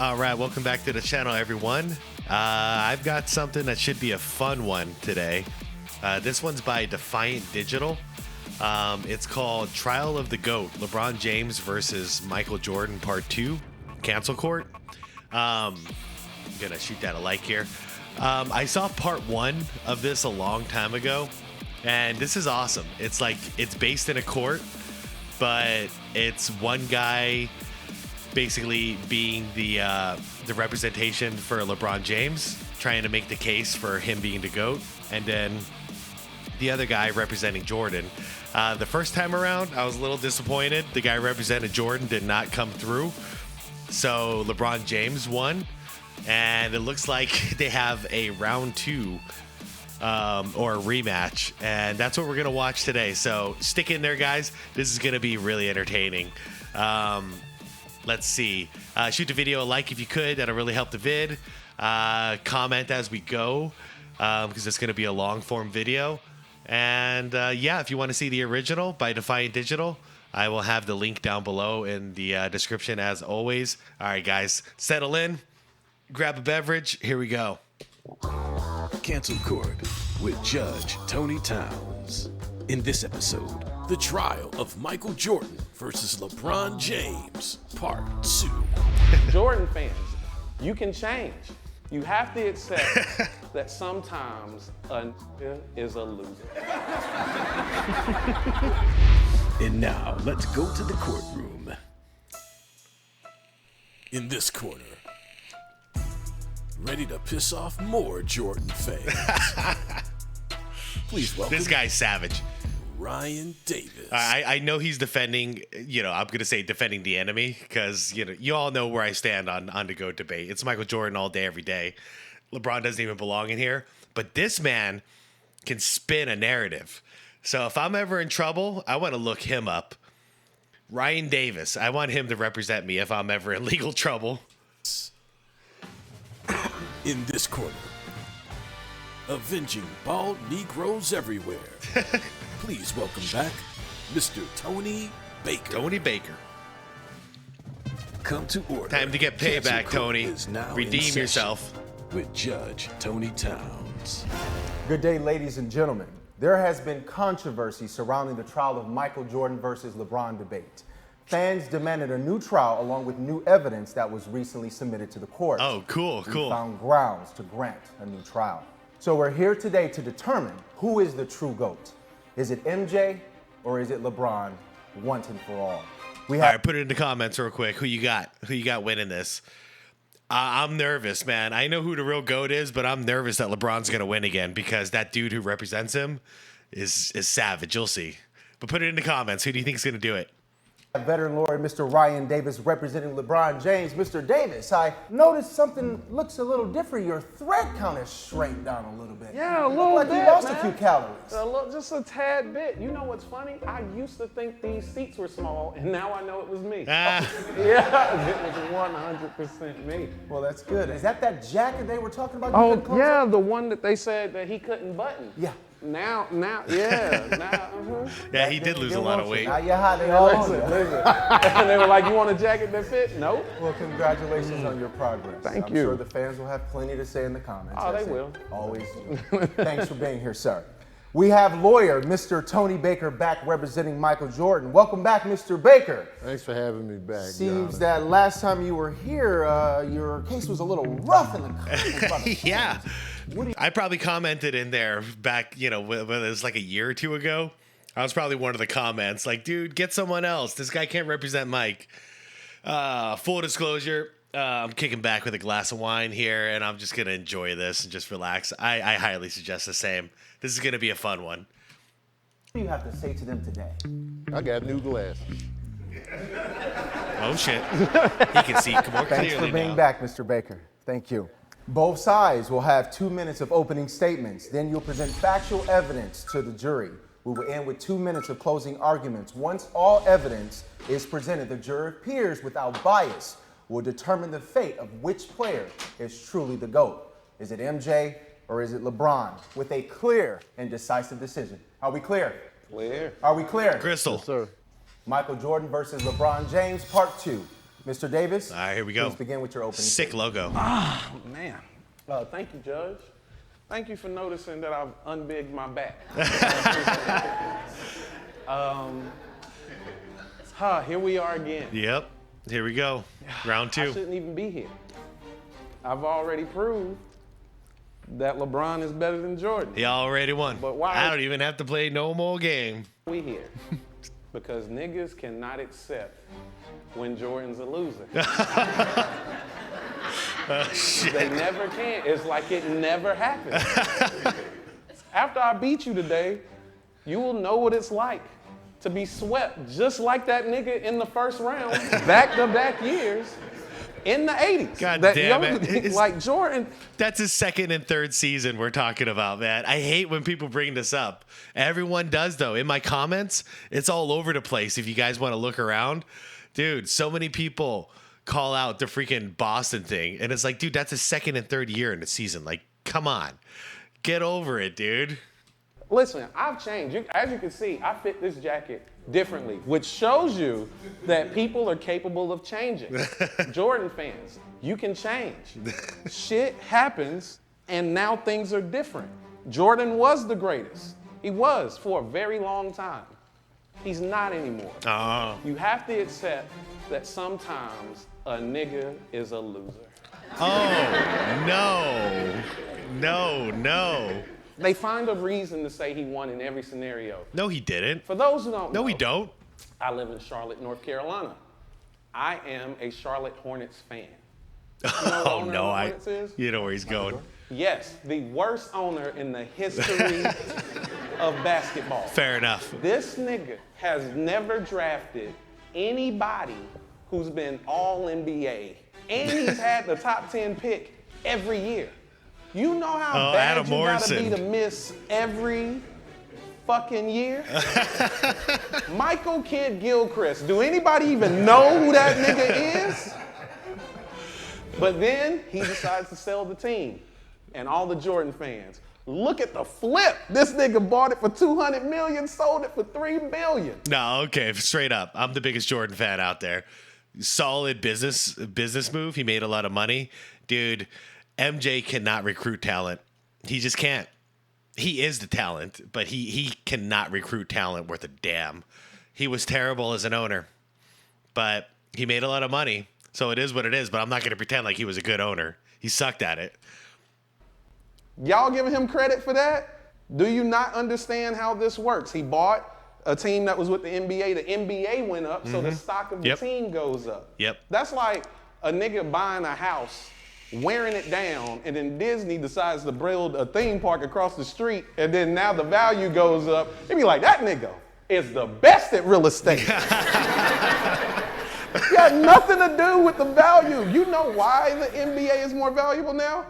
All right, welcome back to the channel, everyone. I've got something that should be a fun one today. This one's by Defiant Digital. It's called Trial of the GOAT, LeBron James versus Michael Jordan Part 2, Cancel Court. I'm gonna shoot that a like here. I saw Part 1 of this a long time ago, and this is awesome. It's like, it's based in a court, but it's one guy basically being the representation for LeBron James, trying to make the case for him being the GOAT, and then the other guy representing Jordan. The first time around, I was a little disappointed. The guy represented Jordan did not come through, so LeBron James won, and it looks like they have a round 2 or a rematch, and that's what we're gonna watch today. So stick in there, guys. This is gonna be really entertaining. Let's see. Shoot the video a like if you could. That'll really help the vid. Comment as we go, because it's going to be a long form video. And yeah, if you want to see the original by Defiant Digital, I will have the link down below in the description as always. All right, guys, settle in, grab a beverage. Here we go. Cancel Court with Judge Tony Towns. In this episode, the trial of Michael Jordan versus LeBron James, Part 2. Jordan fans, you can change. You have to accept that sometimes a is a loser. And now, let's go to the courtroom. In this corner, ready to piss off more Jordan fans. Please welcome This guy's savage. Ryan Davis. I know he's defending, I'm going to say defending the enemy, because, you all know where I stand on the GOAT debate. It's Michael Jordan all day, every day. LeBron doesn't even belong in here. But this man can spin a narrative. So if I'm ever in trouble, I want to look him up. Ryan Davis. I want him to represent me if I'm ever in legal trouble. In this corner, avenging bald Negroes everywhere. Please welcome back Mr. Tony Baker. Tony Baker. Come to order. Time to get payback, Cancel Court Tony. is now Redeem in session yourself. with Judge Tony Towns. Good day, ladies and gentlemen. There has been controversy surrounding the trial of Michael Jordan versus LeBron debate. Fans demanded a new trial along with new evidence that was recently submitted to the court. Oh, cool. We found grounds to grant a new trial. So we're here today to determine who is the true GOAT. Is it MJ or is it LeBron, once and for all? All right, put it in the comments real quick. Who you got? Who you got winning this? I'm nervous, man. I know who the real GOAT is, but I'm nervous that LeBron's going to win again because that dude who represents him is savage. You'll see. But put it in the comments. Who do you think is going to do it? Veteran lawyer Mr. Ryan Davis representing LeBron James. Mr. Davis, I noticed something looks a little different. Your thread count has shrank down a little bit. Yeah, a You little look bit, like you lost man. a few calories. Just a tad bit. You know what's funny? I used to think these seats were small, and now I know it was me. Yeah, it was 100% me. Well, that's good. Is that jacket they were talking about? Oh, yeah, the one that they said that he couldn't button. Yeah. Now. Yeah, he did lose a lot of weight. Now you're hot. They all on you. And they were like, you want a jacket that fit? Nope. Well, congratulations on your progress. Thank I'm you. sure the fans will have plenty to say in the comments. Oh, as they will. Always do. Thanks for being here, sir. We have lawyer Mr. Tony Baker back representing Michael Jordan. Welcome back, Mr. Baker. Thanks for having me back. Seems that last time you were here, your case was a little rough in the comments. about the Yeah. fans. I probably commented in there back, when it was like a year or two ago. I was probably one of the comments like, dude, get someone else. This guy can't represent Mike. Full disclosure, I'm kicking back with a glass of wine here, and I'm just going to enjoy this and just relax. I highly suggest the same. This is going to be a fun one. What do you have to say to them today? I got new glasses. Oh, shit. He can see more clearly Thanks for being now. back, Mr. Baker. Thank you. Both sides will have 2 minutes of opening statements. Then you'll present factual evidence to the jury. We will end with 2 minutes of closing arguments. Once all evidence is presented, the jury of peers without bias will determine the fate of which player is truly the GOAT. Is it MJ or is it LeBron? With a clear and decisive decision. Are we clear? Clear. Are we clear? Crystal. Sir. Michael Jordan versus LeBron James, part 2. Mr. Davis. All right, here we go. Please begin with your opening. Sick logo. Man. Thank you, Judge. Thank you for noticing that I've unbigged my back. Here we are again. Yep. Here we go. Round I 2. shouldn't even be here. I've already proved that LeBron is better than Jordan. He already won. But why- I don't even have to play no more game. We here. Because niggas cannot accept when Jordan's a loser. They never can. It's like it never happened. After I beat you today, you will know what it's like to be swept just like that nigga in the first round, back-to-back years in the 80s. God That damn young- it. Like Jordan, That's his second and third season we're talking about, man. I hate when people bring this up. Everyone does, though. In my comments, it's all over the place if you guys want to look around. Dude, so many people call out the freaking Boston thing. And it's like, dude, that's his second and third year in the season. Like, come on. Get over it, dude. listen, I've changed. As you can see, I fit this jacket differently, which shows you that people are capable of changing. Jordan fans, you can change. Shit happens, and now things are different. Jordan was the greatest. He was for a very long time. He's not anymore. You have to accept that sometimes a nigga is a loser. Oh, no. No. They find a reason to say he won in every scenario. No, he didn't. For those who don't know, No, we don't. I live in Charlotte, North Carolina. I am a Charlotte Hornets fan. You know who the Oh, owner no. of the Hornets is? You know where he's going. Yes, the worst owner in the history of basketball. Fair enough. This nigga has never drafted anybody who's been all NBA, and he's had the top 10 pick every year. You know how bad Adam you gotta be Morrison. to miss every fucking year? Michael Kidd Gilchrist. Do anybody even know who that nigga is? But then he decides to sell the team. And all the Jordan fans, look at the flip. This nigga bought it for $200 million, sold it for $3 billion. No, okay, straight up. I'm the biggest Jordan fan out there. Solid business move. He made a lot of money. Dude, MJ cannot recruit talent. He just can't. He is the talent, but he cannot recruit talent worth a damn. He was terrible as an owner, but he made a lot of money. So it is what it is, but I'm not going to pretend like he was a good owner. He sucked at it. Y'all giving him credit for that? Do you not understand how this works? He bought a team that was with the NBA. The NBA went up, so the stock of the team goes up. Yep. That's like a nigga buying a house, wearing it down, and then Disney decides to build a theme park across the street, and then now the value goes up. They be like, that nigga is the best at real estate. Got nothing to do with the value. You know why the NBA is more valuable now?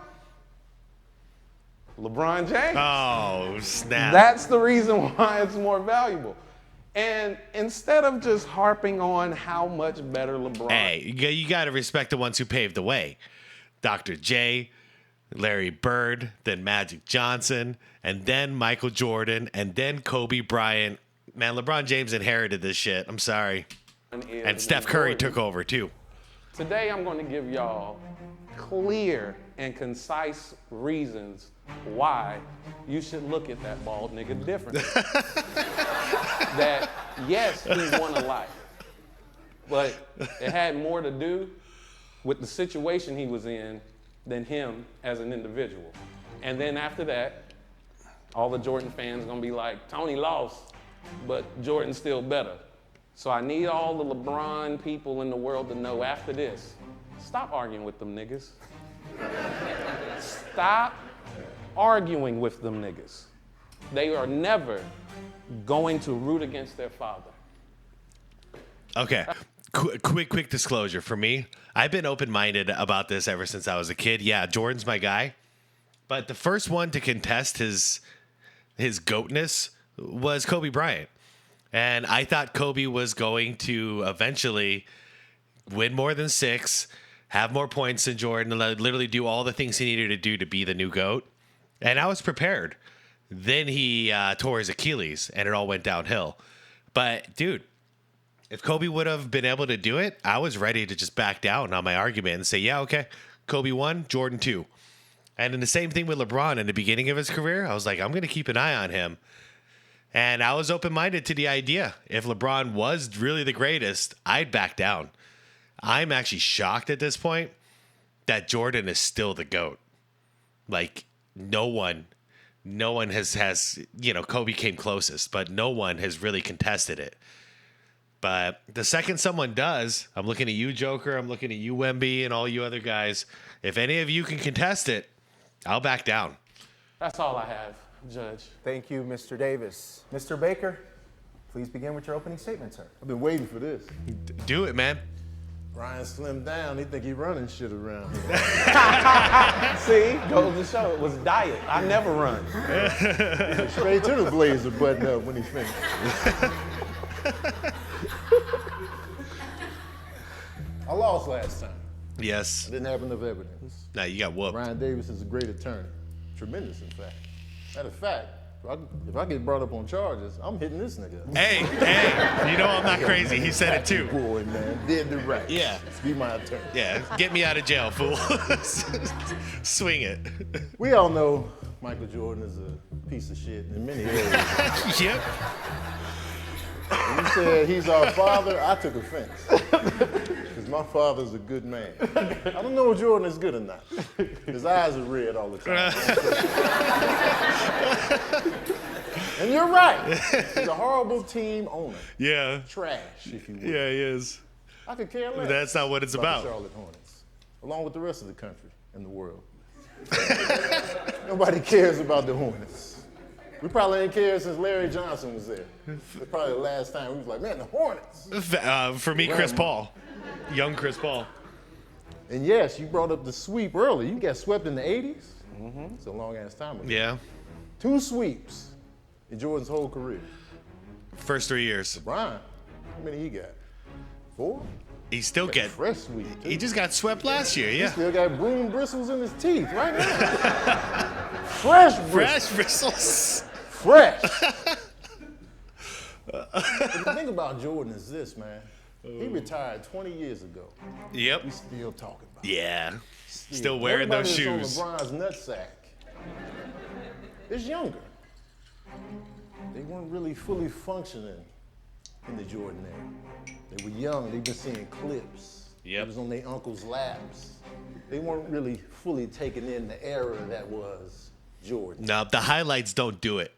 LeBron James. Oh, snap. That's the reason why it's more valuable. And instead of just harping on how much better LeBron. Hey, you got to respect the ones who paved the way. Dr. J, Larry Bird, then Magic Johnson, and then Michael Jordan, and then Kobe Bryant. Man, LeBron James inherited this shit. I'm sorry. And Steph Curry took over, too. Today I'm going to give y'all clear and concise reasons why you should look at that bald nigga differently. That, yes, he won a life, but it had more to do with the situation he was in than him as an individual. And then after that, all the Jordan fans are gonna be like, Tony lost, but Jordan's still better. So I need all the LeBron people in the world to know after this, stop arguing with them niggas. Stop arguing with them niggas. They are never going to root against their father. Okay. Quick disclosure for me. I've been open-minded about this ever since I was a kid. Yeah, Jordan's my guy. But the first one to contest his GOATness was Kobe Bryant. And I thought Kobe was going to eventually win more than 6, have more points than Jordan, and literally do all the things he needed to do to be the new GOAT. And I was prepared. Then he tore his Achilles, and it all went downhill. But, dude, If Kobe would have been able to do it, I was ready to just back down on my argument and say, yeah, okay, Kobe 1, Jordan 2. And then the same thing with LeBron in the beginning of his career. I was like, I'm going to keep an eye on him. And I was open-minded to the idea. If LeBron was really the greatest, I'd back down. I'm actually shocked at this point that Jordan is still the GOAT. Like, no one has, Kobe came closest, but no one has really contested it. But the second someone does, I'm looking at you, Joker, I'm looking at you, Wemby, and all you other guys. If any of you can contest it, I'll back down. That's all I have, Judge. Thank you, Mr. Davis. Mr. Baker, please begin with your opening statement, sir. I've been waiting for this. Do it, man. Brian slimmed down. He think he running shit around here. See, goes to show it was diet. I never run. Straight to the blazer button up when he finished. I lost last time. Yes. I didn't have enough evidence. No, you got whooped. Brian Davis is a great attorney. Tremendous, in fact. Matter of fact, if I get brought up on charges, I'm hitting this nigga. Hey, you know I'm not crazy. He said it too. Boy, man, did the right. Yeah. Be my attorney. Yeah, get me out of jail, fool. Swing it. We all know Michael Jordan is a piece of shit in many areas. Yep. When you said he's our father, I took offense. Because my father's a good man. I don't know if Jordan is good or not. His eyes are red all the time. And you're right. He's a horrible team owner. Yeah. Trash, if you will. Yeah, he is. I could care less. That's not what it's about. The Charlotte Hornets, along with the rest of the country and the world. Nobody cares about the Hornets. We probably ain't cared since Larry Johnson was there. It's probably the last time we was like, man, the Hornets. For me, Chris Paul. Young Chris Paul. And yes, you brought up the sweep early. You got swept in the 80s. It's a long ass time ago. Yeah. 2 sweeps in Jordan's whole career. First 3 years. Brian, how many he got? 4? He still get. Fresh sweep. He just got swept last year, yeah. He still got broom bristles in his teeth right now. Fresh bristles. Fresh bristles. Fresh. But the thing about Jordan is this, man. He retired 20 years ago. Yep. We still talking about it. Yeah. Still wearing those Everybody shoes. that's on LeBron's nutsack is younger. They weren't really fully functioning in the Jordan era. They were young. They've been seeing clips. Yep. It was on their uncle's laps. They weren't really fully taking in the era that was Jordan. No, the highlights don't do it.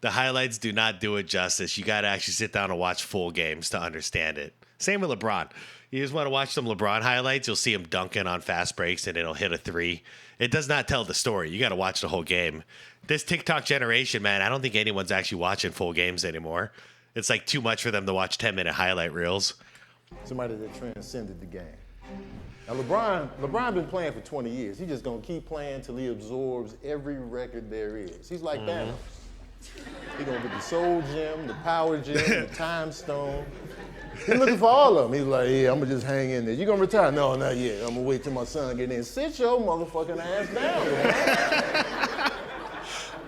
The highlights do not do it justice. You got to actually sit down and watch full games to understand it. Same with LeBron. You just want to watch some LeBron highlights, you'll see him dunking on fast breaks and it'll hit a 3. It does not tell the story. You got to watch the whole game. This TikTok generation, man, I don't think anyone's actually watching full games anymore. It's like too much for them to watch 10-minute highlight reels. Somebody that transcended the game. Now, LeBron been playing for 20 years. He's just going to keep playing till he absorbs every record there is. He's like Thanos. He's going to get the Soul Gem, the Power Gem, the Time Stone. He's looking for all of them. He's like, yeah, I'm going to just hang in there. You going to retire? No, not yet. I'm going to wait till my son get in. Sit your motherfucking ass down, man.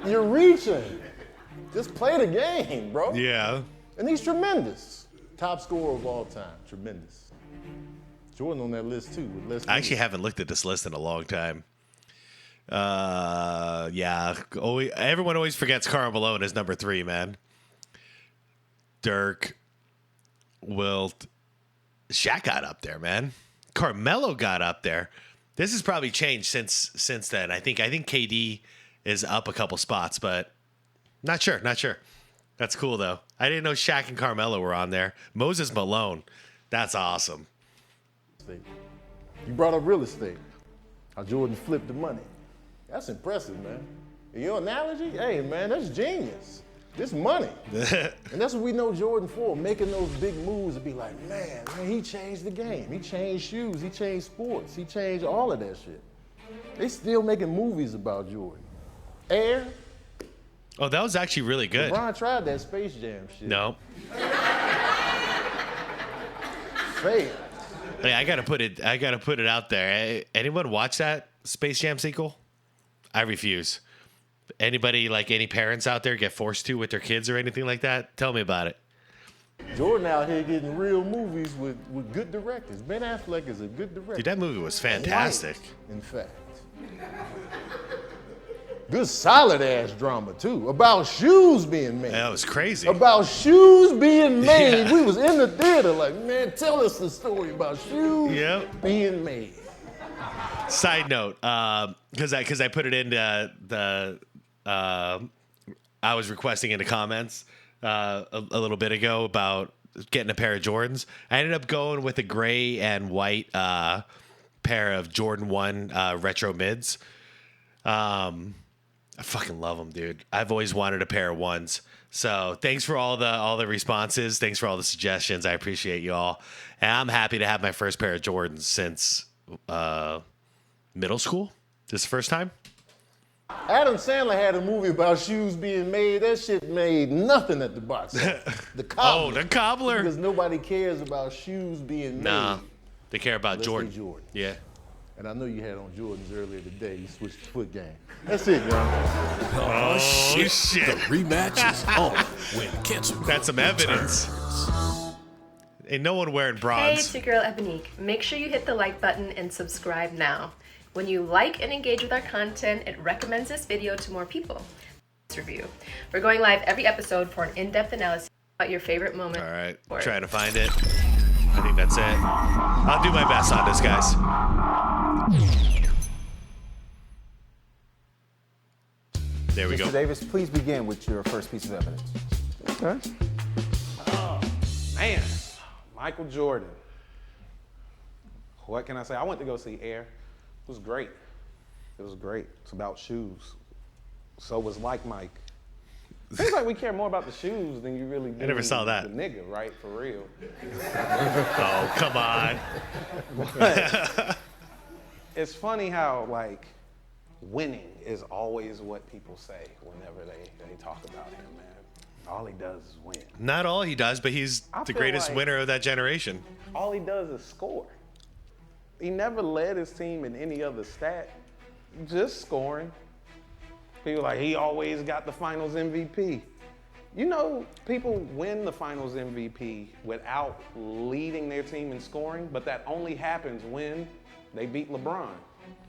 You're reaching. Just play the game, bro. Yeah. And he's tremendous. Top scorer of all time. Tremendous. Jordan on that list, too. With less I actually haven't looked at this list in a long time. Yeah. Everyone always forgets Karl Malone is number 3, man. Dirk, Wilt, Shaq got up there, man. Carmelo got up there. This has probably changed since then. I think KD is up a couple spots, but not sure. That's cool though. I didn't know Shaq and Carmelo were on there. Moses Malone, that's awesome. You brought up real estate. How Jordan flipped the money. That's impressive, man. Your analogy, hey man, that's genius. This money. And that's what we know Jordan for, making those big moves and be like, man, he changed the game. He changed shoes, he changed sports, he changed all of that shit. They still making movies about Jordan. Air. Oh, that was actually really good. LeBron tried that Space Jam shit. No. Failed. Hey, I gotta put it out there. Anyone watch that Space Jam sequel? I refuse. Anybody, like any parents out there, get forced to with their kids or anything like that? Tell me about it. Jordan out here getting real movies with good directors. Ben Affleck is a good director. Dude, that movie was fantastic. White, in fact. Good solid ass drama too. About shoes being made. That was crazy. About shoes being made. Yeah. We was in the theater like, man, tell us the story about shoes being made. Side note, because I put it into the I was requesting in the comments a little bit ago about getting a pair of Jordans. I ended up going with a gray and white pair of Jordan 1 retro mids. I fucking love them, dude. I've always wanted a pair of ones. So thanks for all the responses. Thanks for all the suggestions. I appreciate you all. And I'm happy to have my first pair of Jordans since middle school. This is the first time. Adam Sandler had a movie about shoes being made. That shit made nothing at the box office. The Cobbler. Oh, the Cobbler. Because nobody cares about shoes being made. Nah, they care about Unless Jordan. they Jordan. Yeah. And I know you had on Jordans earlier today. You switched the foot game. That's it, y'all. Oh, shit. The rematch is on when Cancel Court That's some evidence. returns. Ain't no one wearing Hey, bronze. it's your girl Ebonique. Make sure you hit the like button and subscribe now. When you like and engage with our content, it recommends this video to more people. Review. We're going live every episode for an in-depth analysis about your favorite moment. All right, Or- trying to find it. I think that's it. I'll do my best on this, guys. There we Mr. go. Davis, please begin with your first piece of evidence. Okay. Oh, man. Michael Jordan. What can I say? I went to go see Air. It was great. It was great. It's about shoes. So was Like Mike. Seems like we care more about the shoes than you really do. I never saw that. The nigga, right? For real. Oh, come on. But it's funny how, like, winning is always what people say whenever they talk about him, man. All he does is win. Not all he does, but he's I the feel greatest like- winner of that generation. All he does is score. He never led his team in any other stat, just scoring. People like, he always got the finals MVP. You know, people win the finals MVP without leading their team in scoring, but that only happens when they beat LeBron.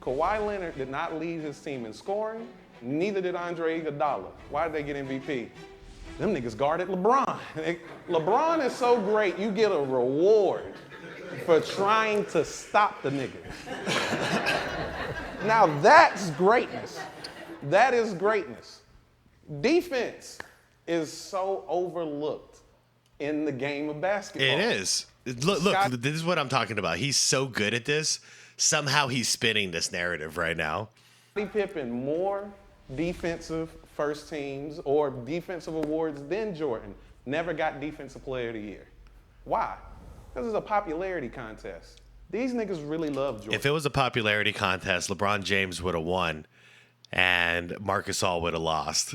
Kawhi Leonard did not lead his team in scoring, neither did Andre Iguodala. Why did they get MVP? Them niggas guarded LeBron. LeBron is so great, you get a reward for trying to stop the niggas. Now that's greatness. That is greatness. Defense is so overlooked in the game of basketball. It is. Look, this is what I'm talking about. He's so good at this. Somehow he's spinning this narrative right now. Scottie Pippen more defensive first teams or defensive awards than Jordan. Never got Defensive Player of the Year. Why? Because it's a popularity contest. These niggas really love Jordan. If it was a popularity contest, LeBron James would have won and Marc Gasol would have lost.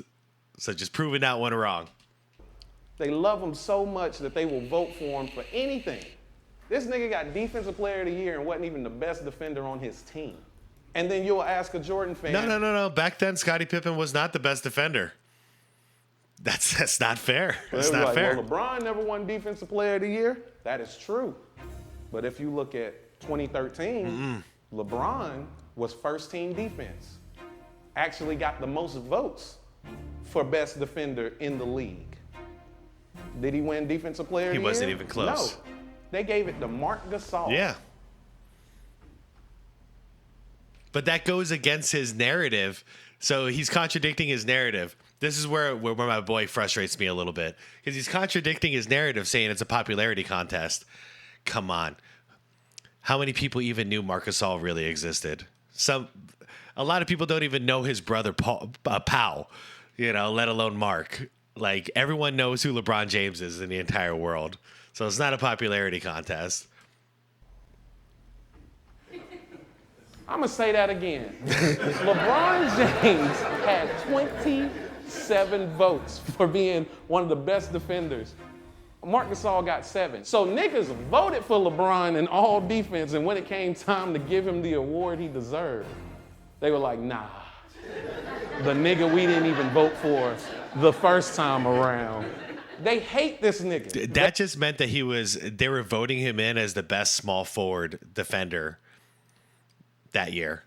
So just proving that one wrong. They love him so much that they will vote for him for anything. This nigga got Defensive Player of the Year and wasn't even the best defender on his team. And then you'll ask a Jordan fan. No. Back then, Scottie Pippen was not the best defender. That's not fair. That's They were not like, fair. well, LeBron never won Defensive Player of the Year. That is true. But if you look at 2013, LeBron was first team defense. Actually got the most votes for best defender in the league. Did he win Defensive Player of the Year? He wasn't even close. No. They gave it to Marc Gasol. Yeah. But that goes against his narrative. So he's contradicting his narrative. This is where my boy frustrates me a little bit. Because he's contradicting his narrative, saying it's a popularity contest. Come on. How many people even knew Marc Gasol really existed? A lot of people don't even know his brother Pau, let alone Mark. Like, everyone knows who LeBron James is in the entire world. So it's not a popularity contest. I'm going to say that again. LeBron James had 27 votes for being one of the best defenders. Marc Gasol got 7. So niggas voted for LeBron in all defense, and when it came time to give him the award he deserved, they were like, nah. The nigga we didn't even vote for the first time around They hate this nigga. That just meant that they were voting him in as the best small forward defender that year.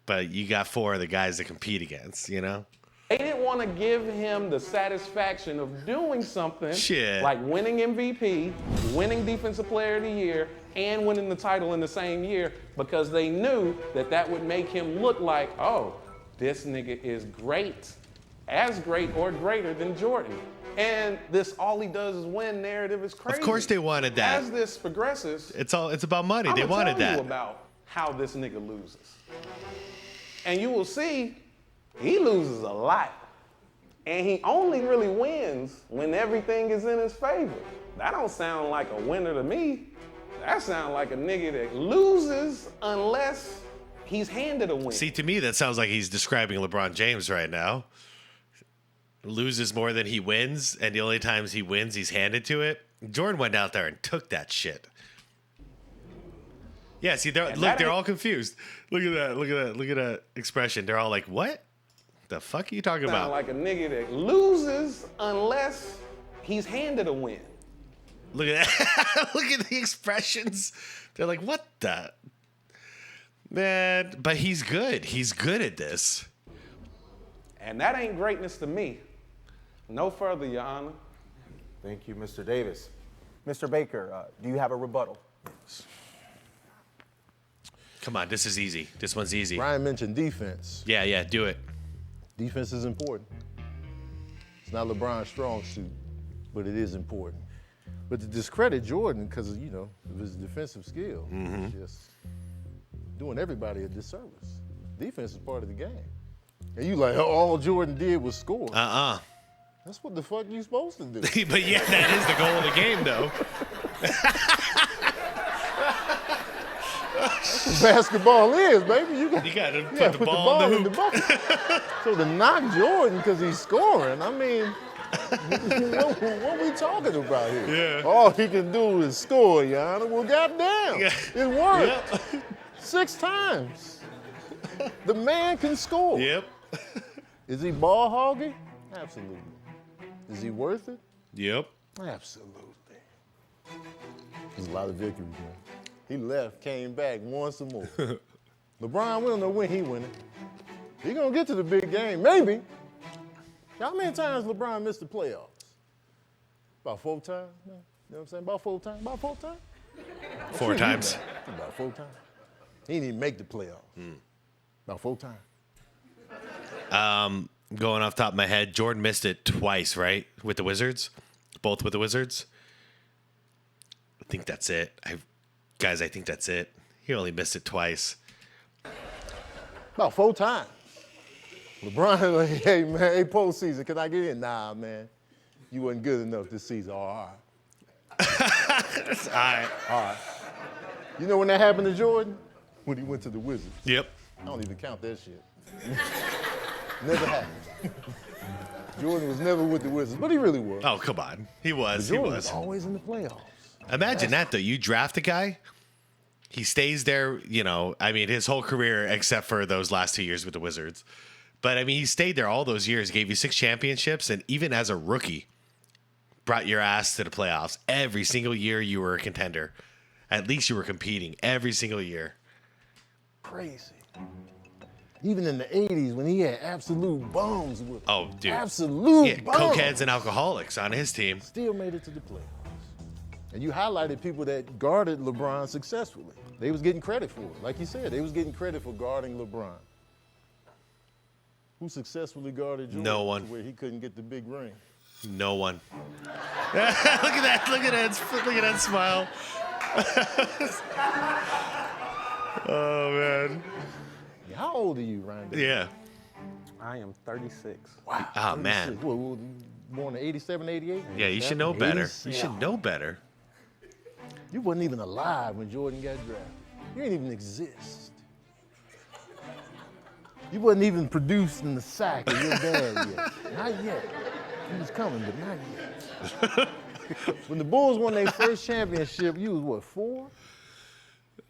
But you got 4 of the guys to compete against, you know? They didn't want to give him the satisfaction of doing something like winning MVP, winning Defensive Player of the Year, and winning the title in the same year because they knew that that would make him look like, oh, this nigga is great, as great or greater than Jordan. And this all he does is win narrative is crazy. Of course they wanted that. As this progresses, it's about money. They wanted that. I'm tell you about how this nigga loses. And you will see he loses a lot. And he only really wins when everything is in his favor. That don't sound like a winner to me. That sounds like a nigga that loses unless he's handed a win. See, to me, that sounds like he's describing LeBron James right now. Loses more than he wins, and the only times he wins, he's handed to it. Jordan went out there and took that shit. Yeah, see, they're all confused. Look at that expression. They're all like, what? The fuck are you talking about? Sound like a nigga that loses unless he's handed a win. Look at that. Look at the expressions. They're like, what the? Man, but he's good. He's good at this. And that ain't greatness to me. No further, Your Honor. Thank you, Mr. Davis. Mr. Baker, do you have a rebuttal? Come on, this is easy. This one's easy. Ryan mentioned defense. Yeah, do it. Defense is important. It's not LeBron's strong suit, but it is important. But to discredit Jordan because of his defensive skill, it's just doing everybody a disservice. Defense is part of the game. And you like, all Jordan did was score. That's what the fuck you supposed to do. But yeah, that is the goal of the game, though. That's what basketball is, baby. You got to put the ball in the bucket. So to knock Jordan because he's scoring, I mean, what we talking about here? Yeah. All he can do is score, Yana. Well, goddamn, it worked 6 times. The man can score. Yep. Is he ball hogging? Absolutely. Is he worth it? Yep. Absolutely. There's a lot of victories, man. He left, came back, won some more. LeBron, we don't know when he winning. He gonna get to the big game, maybe. How many times LeBron missed the playoffs? About 4 times, man. You know what I'm saying? About 4 times. About 4 times? 4 times. About 4 times. He didn't even make the playoffs. About 4 times. Going off the top of my head, Jordan missed it twice, right? With the Wizards? Both with the Wizards? I think that's it. I think that's it. He only missed it twice. About 4 times. LeBron, like, hey, man, hey, postseason, can I get in? Nah, man. You wasn't good enough this season. All right. All right. You know when that happened to Jordan? When he went to the Wizards. Yep. I don't even count that shit. Never happened. Jordan was never with the Wizards, but he really was. Oh, come on. He was. Jordan was always in the playoffs. Imagine that, though. You draft a guy, he stays there, his whole career except for those last 2 years with the Wizards. But, he stayed there all those years, gave you 6 championships, and even as a rookie, brought your ass to the playoffs. Every single year you were a contender. At least you were competing every single year. Crazy. Even in the 80s when he had absolute bums with him. Oh, dude. Absolute bums. Cokeheads and alcoholics on his team. Still made it to the playoffs. And you highlighted people that guarded LeBron successfully. They was getting credit for it. Like you said, they was getting credit for guarding LeBron. Who successfully guarded Jordan? No one. To where he couldn't get the big ring? No one. Look at that smile. Oh, man. How old are you, Ryan? Yeah. I am 36. Wow. Oh, man. What, born in 87, 88? Yeah, you should know better. 86. You should know better. You wasn't even alive when Jordan got drafted. You didn't even exist. You wasn't even produced in the sack of your dad yet. Not yet. He was coming, but not yet. When the Bulls won their first championship, you was what, 4?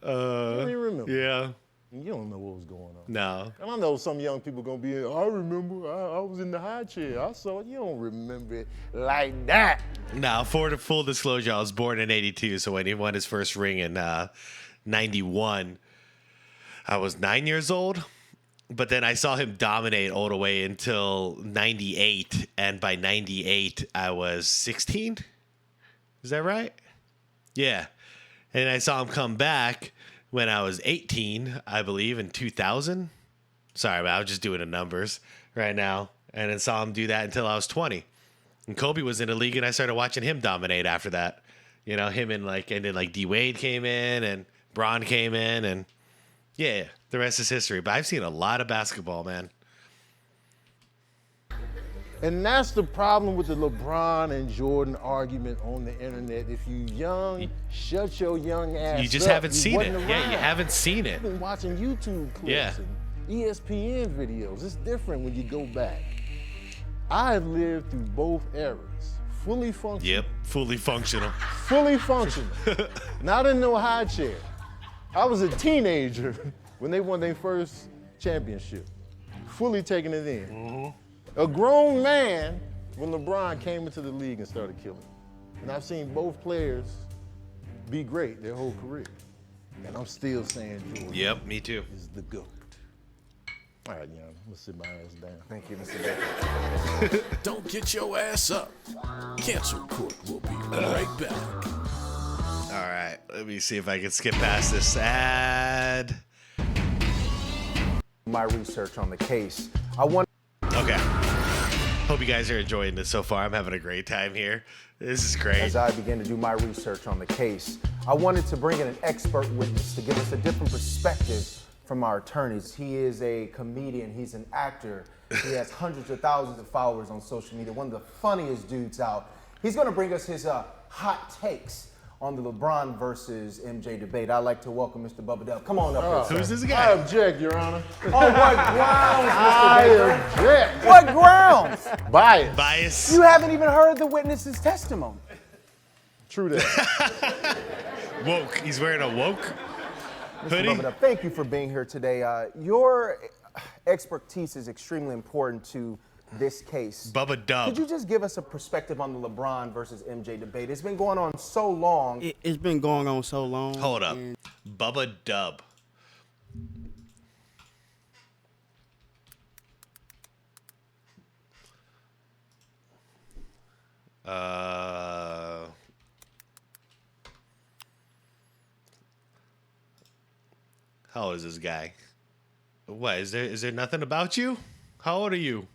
I don't even remember. Yeah. You don't know what was going on. No. And I know some young people gonna be, I remember, I was in the high chair. I saw it. You don't remember it like that. Now, for the full disclosure, I was born in 82, so when he won his first ring in 91, I was 9 years old. But then I saw him dominate all the way until 98, and by 98, I was 16. Is that right? Yeah. And I saw him come back when I was 18, I believe, in 2000. Sorry, but I was just doing the numbers right now. And then saw him do that until I was 20. And Kobe was in the league, and I started watching him dominate after that. You know, him and then D Wade came in, and Bron came in, and yeah, the rest is history. But I've seen a lot of basketball, man. And that's the problem with the LeBron and Jordan argument on the internet. If you young, shut your young ass up. You just haven't You seen it. wasn't Yeah, you around. haven't seen it. You've been watching YouTube clips Yeah. and ESPN videos. It's different when you go back. I have lived through both eras. Fully functional. Yep, fully functional. Fully functional. Not in no high chair. I was a teenager when they won their first championship. Fully taking it in. Mm-hmm. A grown man when LeBron came into the league and started killing. And I've seen both players be great their whole career. And I'm still saying Jordan Yep, me too. is the GOAT. All right, young, I'm gonna sit my ass down. Thank you, Mr. Baker. Don't get your ass up. Cancel Court will be right back. All right, let me see if I can skip past this ad. My research on the case. I want. Okay. Hope you guys are enjoying this so far. I'm having a great time here. This is great. As I begin to do my research on the case, I wanted to bring in an expert witness to give us a different perspective from our attorneys. He is a comedian, he's an actor, he has hundreds of thousands of followers on social media, one of the funniest dudes out. He's gonna bring us his hot takes on the LeBron versus MJ debate. I'd like to welcome Mr. Bubba Dub. Come on up here, Who's sir. this I guy? object, Your Honor. Oh, what grounds, I Mr. Baker? object. What grounds? Bias. Bias. You haven't even heard the witness's testimony. True that. Woke. He's wearing a woke Mr. hoodie. Bubba Dub, thank you for being here today. Your expertise is extremely important to this case. Bubba Dub. Could you just give us a perspective on the LeBron versus MJ debate? It's been going on so long. It's been going on so long. Hold up. and Bubba Dub. How old is this guy? What, is there nothing about you? How old are you?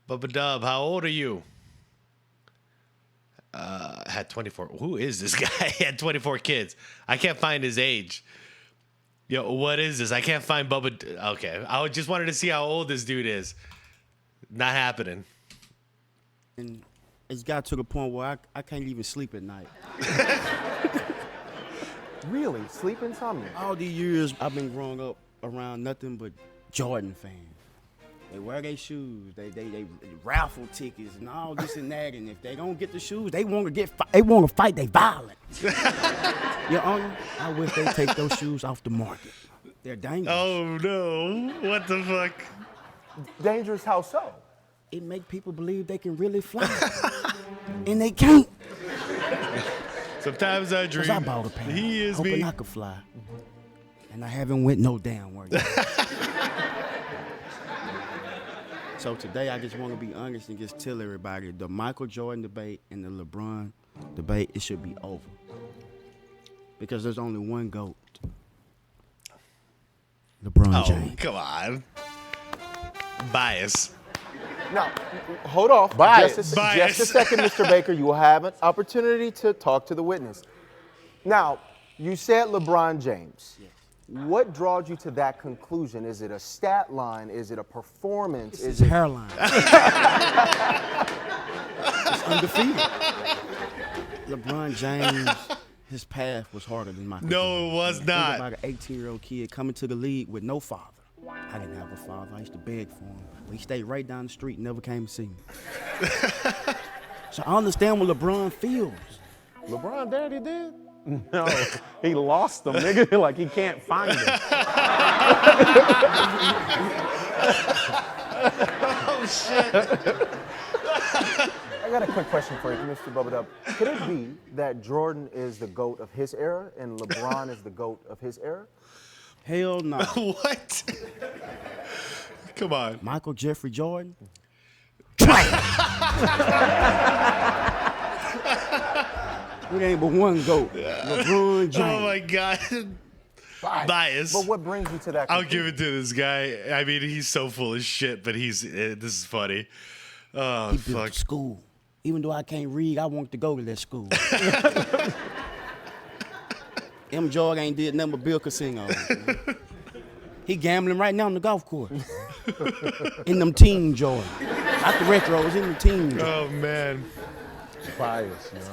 Bubba Dub, how old are you? Had 24. Who is this guy? He had 24 kids. I can't find his age. Yo, what is this? I can't find Bubba. Okay, I just wanted to see how old this dude is. Not happening. and it's got to the point where I can't even sleep at night. Really? Sleep insomnia? All these years I've been growing up around nothing but Jordan fans. They wear their shoes, they raffle tickets and all this and that. And if they don't get the shoes, they want to fight. They violent. Your Honor, I wish they take those shoes off the market. They're dangerous. Oh no! What the fuck? Dangerous how so? It make people believe they can really fly, and they can't. Sometimes I dream. 'Cause I bought a pair, He is hoping me. I could fly, and I haven't went no damn where yet. So today I just want to be honest and just tell everybody the Michael Jordan debate and the LeBron debate, it should be over. Because there's only one GOAT. LeBron Oh, James. come on. Bias. Now, hold off. Bias. Just Bias. a second, Mr. Baker. You will have an opportunity to talk to the witness. Now, you said LeBron James. Yes. What draws you to that conclusion? Is it a stat line? Is it a performance? It's Is his it hairline. It's undefeated. LeBron James, his path was harder than mine. No, it was not. Think about an 18-year-old kid coming to the league with no father. I didn't have a father. I used to beg for him. But he stayed right down the street and never came to see me. So I understand what LeBron feels. LeBron daddy did? No, he lost them, nigga. Like he can't find them. Oh shit! I got a quick question for you, Mr. Bubba Dub. Could it be that Jordan is the GOAT of his era and LeBron is the GOAT of his era? Hell no. What? Come on. Michael Jeffrey Jordan? It ain't but one GOAT. LeBron James. Oh my god. Bias. But what brings you to that I'll conclusion? give it to this guy. I mean, he's so full of shit, but this is funny. Oh, He built fuck. a school. Even though I can't read, I want to go to that school. M. Jordan ain't did nothing but build casinos. He gambling right now on the golf course. In them team Jordan. Not the retros, in the team Jordan. Oh, man. Bias, Your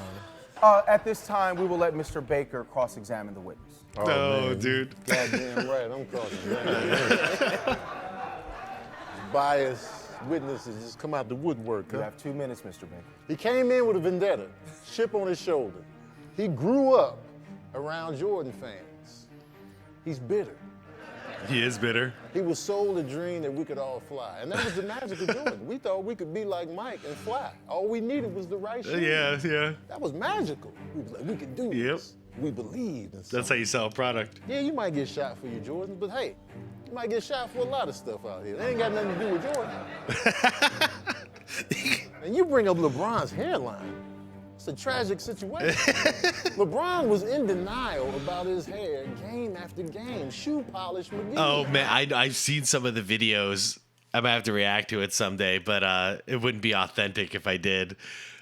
Honor. At this time, we will let Mr. Baker cross-examine the witness. Oh, man. dude. Goddamn right, I'm crossing. Bias witnesses just come out the woodwork. You Huh? have 2 minutes, Mr. Baker. He came in with a vendetta, chip on his shoulder. He grew up around Jordan fans. He's bitter. He is bitter. He was sold a dream that we could all fly. And that was the magic of Jordan. We thought we could be like Mike and fly. All we needed was the right shoe. Yeah. That was magical. We was like, we could do this. We believed in something. That's how you sell a product. Yeah, you might get shot for your Jordans, but hey, you might get shot for a lot of stuff out here. That ain't got nothing to do with Jordan. And you bring up LeBron's hairline. It's a tragic situation. LeBron was in denial about his hair game after game. Shoe polish McGee. Oh, man. I've seen some of the videos. I might have to react to it someday, but it wouldn't be authentic if I did.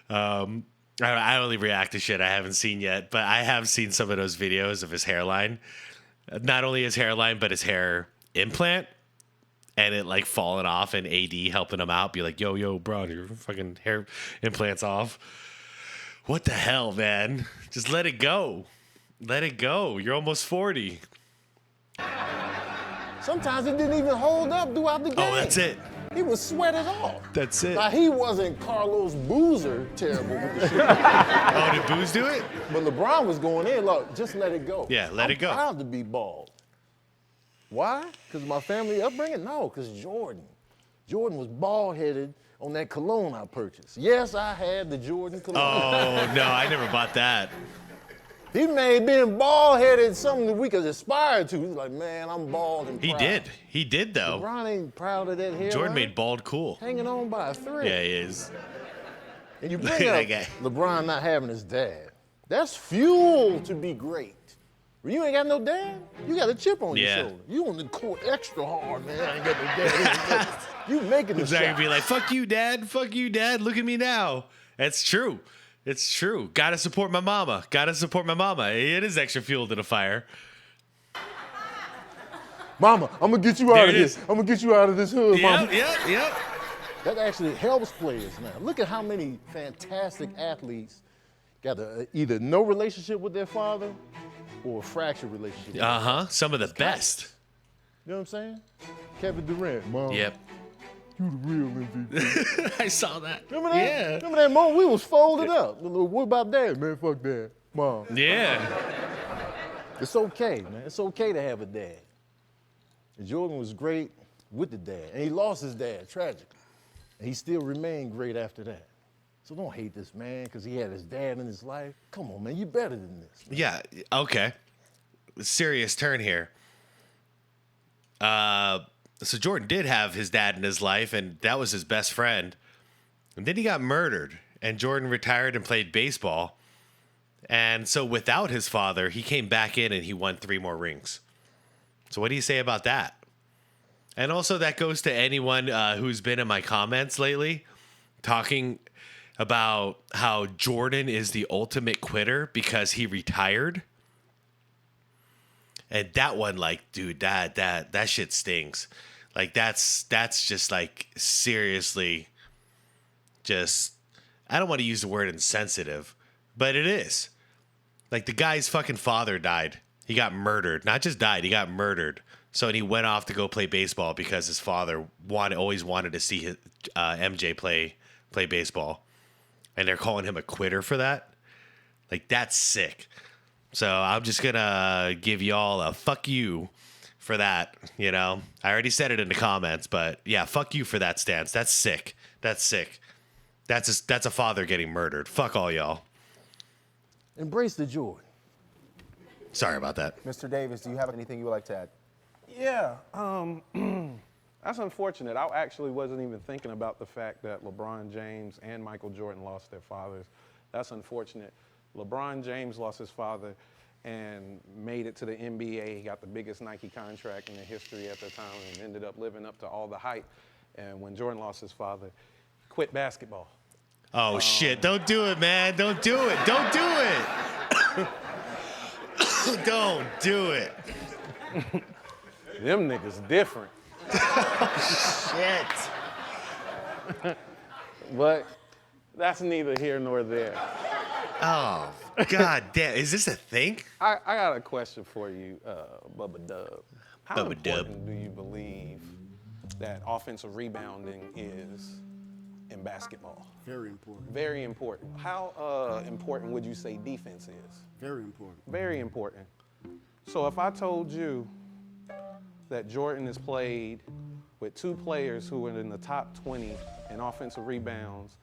I only react to shit I haven't seen yet, but I have seen some of those videos of his hairline. Not only his hairline, but his hair implant. And it like falling off and AD helping him out. Be like, yo, bro, your fucking hair implant's off. What the hell, man? Just let it go. Let it go. You're almost 40. Sometimes it didn't even hold up throughout the game. Oh, that's it. He was sweated off. That's it. Now, he wasn't Carlos Boozer terrible with the shoe. Oh, did Booze do it? But LeBron was going in, look, just let it go. Yeah, let it go. I'm proud to be bald. Why? Because of my family upbringing? No, because Jordan. Jordan was bald-headed on that cologne I purchased. Yes, I had the Jordan cologne. Oh, no, I never bought that. He made being bald-headed something that we could aspire to. He's like, man, I'm bald and He proud. did. He did, though. LeBron ain't proud of that hair. Jordan made bald cool. Hanging on by a thread. Yeah, he is. And you Look at bring that up guy. LeBron not having his dad. That's fuel to be great. When you ain't got no dad, you got a chip on your Yeah. shoulder. You on the court extra hard, man. I ain't got no dad. You making the Zach shot. would be like, fuck you, Dad. Fuck you, Dad. Look at me now. That's true. It's true. Gotta support my mama. Gotta support my mama. It is extra fuel to the fire. Mama, I'm gonna get you There out of it this. is. I'm gonna get you out of this hood, mama. Yep. That actually helps players now. Look at how many fantastic athletes got either no relationship with their father or a fractured relationship. with Uh-huh. Some of the best. You know what I'm saying? Kevin Durant, mom. Yep. You the real MVP. I saw that. Remember that? Yeah. Remember that moment? We was folded up. What about dad? Man, fuck dad. Mom. Yeah. It's okay, man. It's okay to have a dad. And Jordan was great with the dad. And he lost his dad tragically. And he still remained great after that. So don't hate this man because he had his dad in his life. Come on, man. You better than this. Man. Yeah. Okay. Serious turn here. So Jordan did have his dad in his life, and that was his best friend. And then he got murdered, and Jordan retired and played baseball. And so without his father, he came back in and he won 3 more rings. So what do you say about that? And also that goes to anyone who's been in my comments lately talking about how Jordan is the ultimate quitter because he retired. And that one, like, dude, that shit stings. Like, that's just like seriously just, I don't want to use the word insensitive, but it is. Like, the guy's fucking father died. He got murdered. Not just died, he got murdered. So, and he went off to go play baseball because his father always wanted to see his, MJ play baseball. And they're calling him a quitter for that. Like, that's sick. So I'm just gonna give y'all a fuck you for that. You know, I already said it in the comments, but yeah, fuck you for that stance. That's sick. That's sick. That's a father getting murdered. Fuck all y'all. Embrace the joy. Sorry about that. Mr. Davis, do you have anything you would like to add? Yeah, that's unfortunate. I actually wasn't even thinking about the fact that LeBron James and Michael Jordan lost their fathers. That's unfortunate. LeBron James lost his father and made it to the NBA. He got the biggest Nike contract in the history at the time and ended up living up to all the hype. And when Jordan lost his father, he quit basketball. Oh shit! Don't do it, man. Don't do it. Don't do it. Don't do it. Them niggas different. Shit. But that's neither here nor there. Oh, god damn. Is this a thing? I got a question for you, Bubba Dub. How Bubba Dub. important do you believe that offensive rebounding is in basketball? Very important. Very important. How important would you say defense is? Very important. Very important. So if I told you that Jordan has played with two players who are in the top 20 in offensive rebounds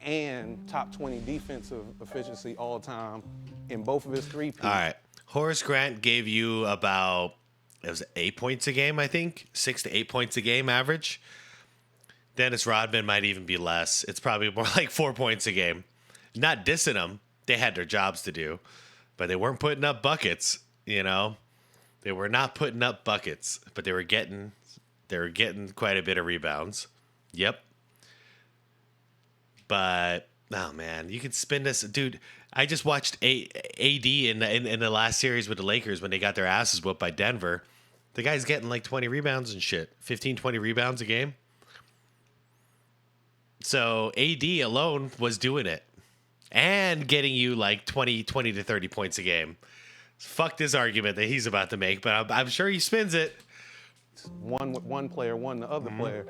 and top 20 defensive efficiency all time in both of his three-peats. All right. Horace Grant gave you about, it was 8 points a game, I think. 6 to 8 points a game average. Dennis Rodman might even be less. It's probably more like 4 points a game. Not dissing them. They had their jobs to do, but they weren't putting up buckets, you know. They were not putting up buckets, but they were getting quite a bit of rebounds. Yep. But oh man, you could spin this, dude. I just watched AD in the last series with the Lakers when they got their asses whooped by Denver. The guy's getting like 20 rebounds and shit, 15, 20 rebounds a game. So AD alone was doing it and getting you like 20 to 30 points a game. Fuck this argument that he's about to make, but I'm sure he spins it. One with one player, one the other player.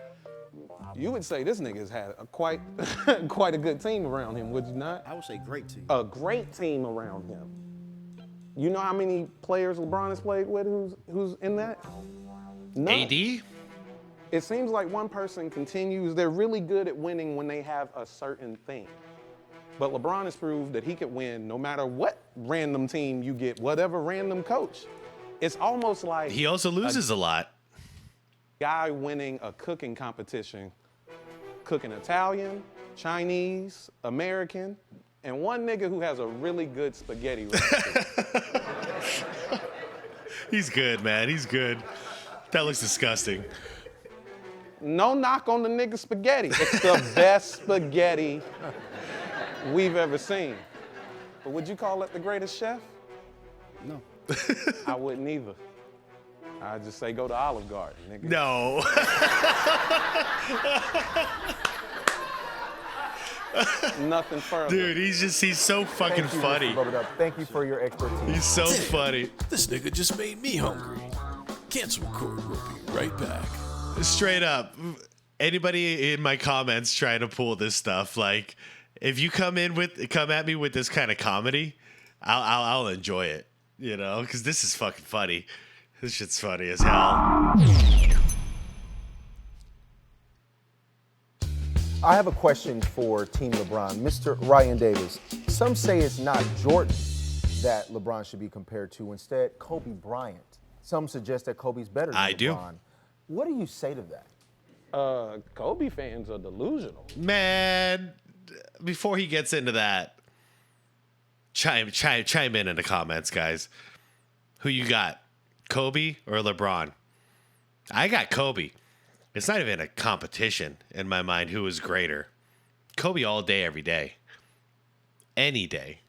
You would say this nigga's had quite a good team around him, would you not? I would say great team. A great team around him. You know how many players LeBron has played with who's in that? None. AD? It seems like one person continues. They're really good at winning when they have a certain thing. But LeBron has proved that he could win no matter what random team you get, whatever random coach. It's almost like He also loses a lot. guy winning a cooking competition, cooking Italian, Chinese, American, and one nigga who has a really good spaghetti recipe. He's good, man. He's good. That looks disgusting. No knock on the nigga spaghetti. It's the best spaghetti we've ever seen. But would you call it the greatest chef? No. I wouldn't either. I'd just say go to Olive Garden, nigga. No. Nothing further. Dude, he's so fucking Thank you, funny. Mr. Bubba Dub. Thank you for your expertise. He's so funny. This nigga just made me hungry. Cancel Court will be right back. Straight up. Anybody in my comments trying to pull this stuff, like, if you come at me with this kind of comedy, I'll enjoy it, you know, because this is fucking funny. This shit's funny as hell. I have a question for Team LeBron. Mr. Ryan Davis, some say it's not Jordan that LeBron should be compared to, instead Kobe Bryant. Some suggest that Kobe's better than I LeBron. do. What do you say to that? Kobe fans are delusional. Man, before he gets into that, chime in the comments, guys. Who you got? Kobe or LeBron? I got Kobe. It's not even a competition in my mind who is greater. Kobe all day, every day. Any day.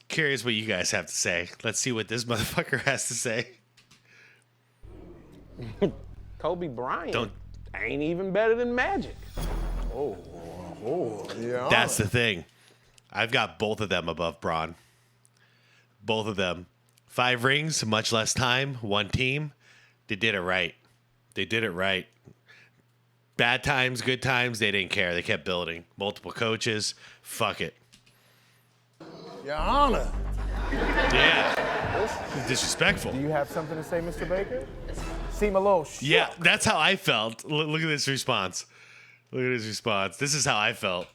Curious what you guys have to say. Let's see what this motherfucker has to say. Kobe Bryant Don't- ain't even better than Magic. Yeah. That's the thing. I've got both of them above Braun. Both of them. 5 rings, much less time, one team. They did it right. They did it right. Bad times, good times, they didn't care. They kept building. Multiple coaches. Fuck it. Your Honor, It's disrespectful. Do you have something to say, Mr. Baker? Seem a little shook. Yeah, that's how I felt. Look at this response. Look at his response. This is how I felt.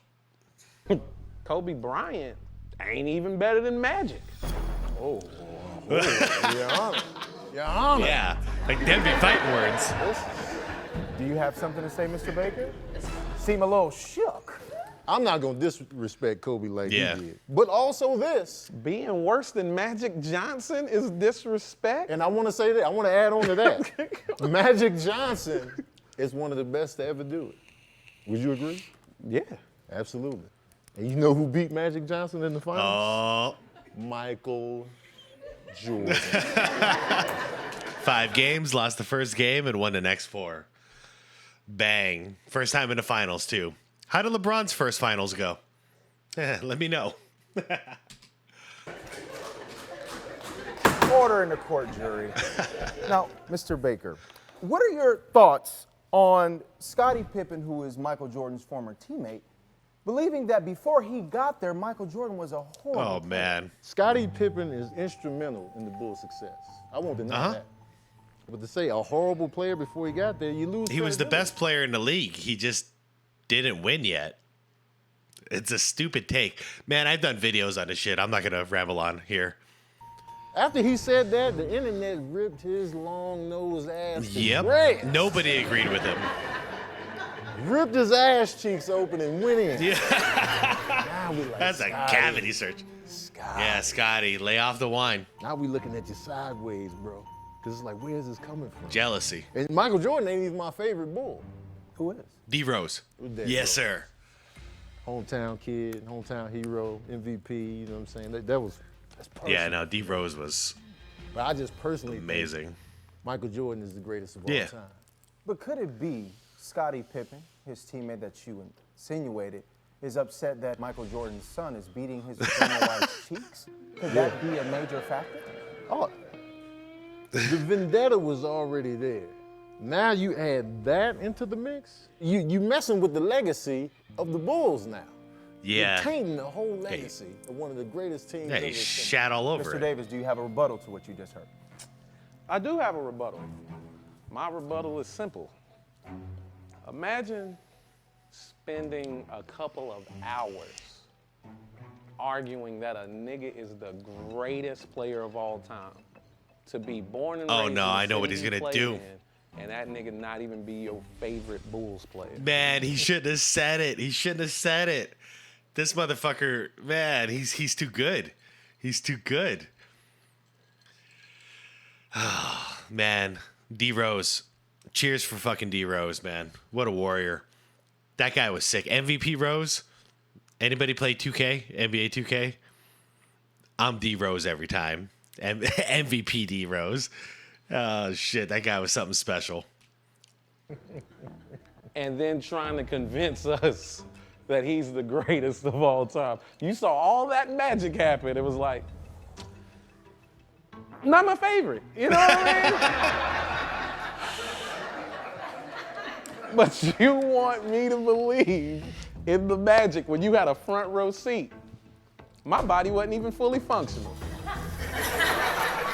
Kobe Bryant ain't even better than Magic. Your Honor. Your Honor. Yeah, like them be fighting words. Do you have something to say, Mr. Baker? Seem a little shook. I'm not going to disrespect Kobe like Yeah. he did. But also this, Being worse than Magic Johnson is disrespect. and I want to say that, I want to add on to that. Magic Johnson is one of the best to ever do it. Would you agree? Yeah. Absolutely. And you know who beat Magic Johnson in the Oh, finals? Michael Jordan. 5 games, lost the first game, and won the next 4. Bang. First time in the finals, too. How did LeBron's first finals go? Let me know. Order in the court, jury. Now, Mr. Baker, what are your thoughts on Scottie Pippen, who is Michael Jordan's former teammate, believing that before he got there, Michael Jordan was a horrible Oh, man. Scottie Pippen is instrumental in the Bulls' success. I won't deny that. But to say a horrible player before he got there, you lose. He was the credibility. best player in the league. He just didn't win yet. It's a stupid take. Man, I've done videos on this shit. I'm not going to ramble on here. After he said that, the internet ripped his long nosed ass to Yep. shreds. Nobody agreed with him. Ripped his ass cheeks open and went in. Yeah. Now we like, That's a Scotty, cavity search. Scotty. Yeah, Scotty, lay off the wine. Now we looking at you sideways, bro. Because it's like, where is this coming from? Jealousy. And Michael Jordan ain't even my favorite Bull. Who is? D Rose. Who's that, Yes, bro? sir. Hometown kid, hometown hero, MVP, you know what I'm saying? That's personal. Yeah, no, D Rose was But I just personally amazing. think Michael Jordan is the greatest of all Yeah. time. But could it be Scottie Pippen, his teammate that you insinuated, is upset that Michael Jordan's son is beating his former wife's cheeks? Could that be a major factor? Oh, the vendetta was already there. Now you add that into the mix. You messing with the legacy of the Bulls now. Yeah. You're tainting the whole legacy of one of the greatest teams Yeah, ever he assembled. shat all over Mr. it. Davis, do you have a rebuttal to what you just heard? I do have a rebuttal. My rebuttal is simple. Imagine spending a couple of hours arguing that a nigga is the greatest player of all time. To be born and Oh, raised no, in the I know what city he's he gonna played do. in, and that nigga not even be your favorite Bulls player. Man, he shouldn't have said it. He shouldn't have said it. This motherfucker, man, he's too good. He's too good. Oh, man. D Rose. Cheers for fucking D Rose, man. What a warrior. That guy was sick. MVP Rose. Anybody play 2K? NBA 2K? I'm D Rose every time. MVP D Rose. Oh shit, that guy was something special. And then trying to convince us that he's the greatest of all time. You saw all that magic happen. It was like, not my favorite. You know what I mean? But you want me to believe in the magic when you had a front row seat. My body wasn't even fully functional.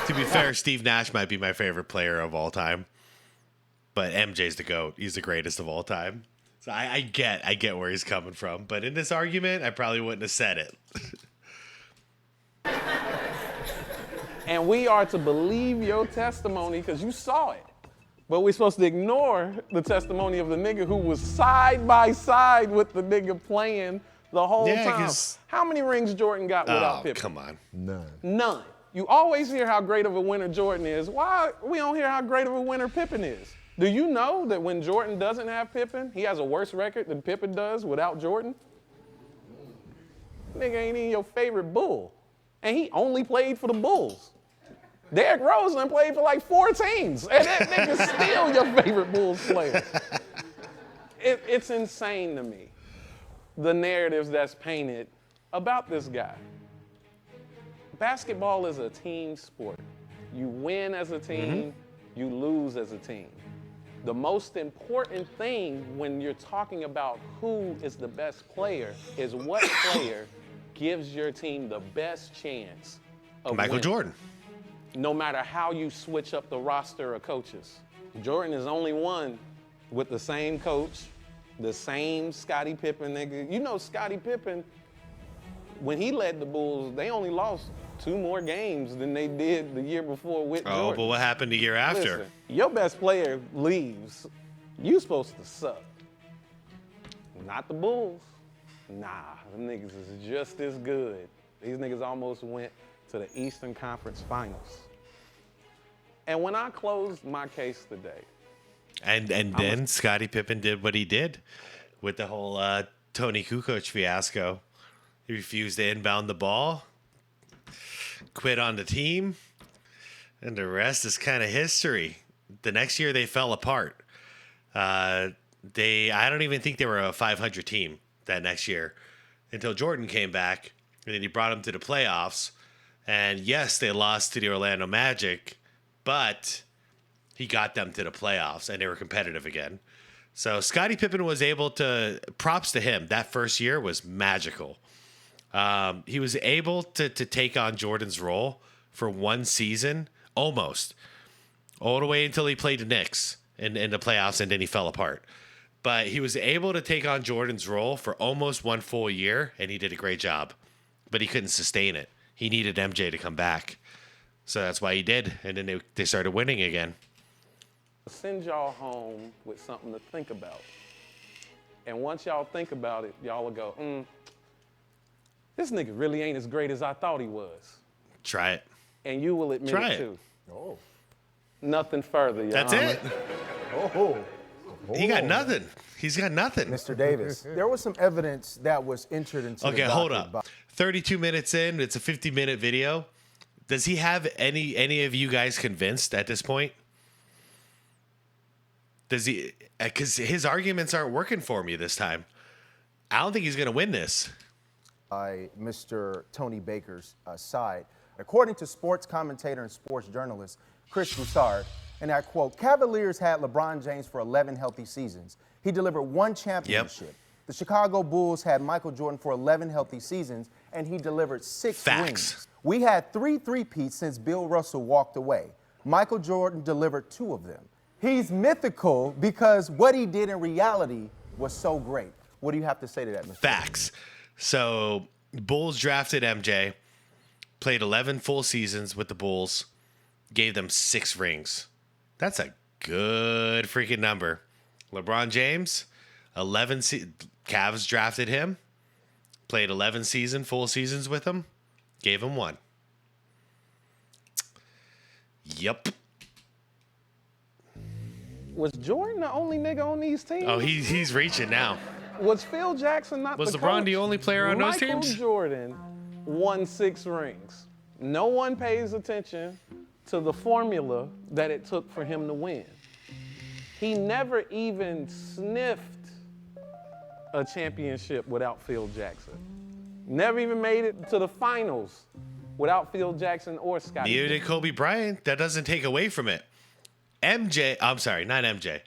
To be fair, Steve Nash might be my favorite player of all time. But MJ's the GOAT. He's the greatest of all time. So I get where he's coming from. But in this argument, I probably wouldn't have said it. And we are to believe your testimony because you saw it. But we're supposed to ignore the testimony of the nigga who was side by side with the nigga playing the whole Yeah, time. 'cause- How many rings Jordan got without Oh, Pippen? come on. None. None. You always hear how great of a winner Jordan is. Why we don't hear how great of a winner Pippen is? Do you know that when Jordan doesn't have Pippen, he has a worse record than Pippen does without Jordan? Nigga ain't even your favorite Bull. And he only played for the Bulls. Derrick Rose done played for like 4 teams. And that nigga's still your favorite Bulls player. It's insane to me, the narratives that's painted about this guy. Basketball is a team sport. You win as a team, you lose as a team. The most important thing when you're talking about who is the best player is what player gives your team the best chance of Michael winning. Jordan. no matter how you switch up the roster of coaches. Jordan is only one with the same coach, the same Scottie Pippen nigga. You know Scottie Pippen, when he led the Bulls, they only lost 2 more games than they did the year before with Jordan. Oh, but what happened the year after? Listen, your best player leaves, you supposed to suck. Not the Bulls. Nah, them niggas is just as good. These niggas almost went to the Eastern Conference Finals. And when I closed my case today, And then Scottie Pippen did what he did with the whole Tony Kukoc fiasco. He refused to inbound the ball, quit on the team, and the rest is kind of history. The next year they fell apart. I don't even think they were a 500 team that next year until Jordan came back, and then he brought them to the playoffs. And yes, they lost to the Orlando Magic, but he got them to the playoffs, and they were competitive again. So Scottie Pippen was able to, props to him, that first year was magical. He was able to take on Jordan's role for one season, almost, all the way until he played the Knicks in the playoffs, and then he fell apart. But he was able to take on Jordan's role for almost one full year, and he did a great job. But he couldn't sustain it. He needed MJ to come back. So that's why he did, and then they started winning again. Send y'all home with something to think about. And once y'all think about it, y'all will go, this nigga really ain't as great as I thought he was. Try it. And you will admit Try it it. too. Oh. Nothing further, Your That's Honor. it. Oh. He got nothing. He's got nothing. Mr. Davis, there was some evidence that was entered into the Okay, hold docket up. 32 minutes in, it's a 50-minute video. Does he have any of you guys convinced at this point? Does he? Because his arguments aren't working for me this time. I don't think he's going to win this. by Mr. Tony Baker's side. According to sports commentator and sports journalist Chris Broussard, and I quote, Cavaliers had LeBron James for 11 healthy seasons. He delivered 1 championship. The Chicago Bulls had Michael Jordan for 11 healthy seasons, and he delivered 6 rings. We had 3 three-peats since Bill Russell walked away. Michael Jordan delivered 2 of them. He's mythical because what he did in reality was so great. What do you have to say to that, Mr. Facts. So Bulls drafted MJ, played 11 full seasons with the Bulls, gave them 6 rings. That's a good freaking number. LeBron James, Cavs drafted him, played 11 full seasons with him, gave him 1. Yep. Was Jordan the only nigga on these teams? Oh, he's reaching now. Was Phil Jackson not Was the LeBron coach? the only player on those Michael teams? Jordan won 6 rings. No one pays attention to the formula that it took for him to win. He never even sniffed a championship without Phil Jackson. Never even made it to the finals without Phil Jackson or Scottie. Neither did Kobe Bryant. That doesn't take away from it. I'm sorry, not MJ.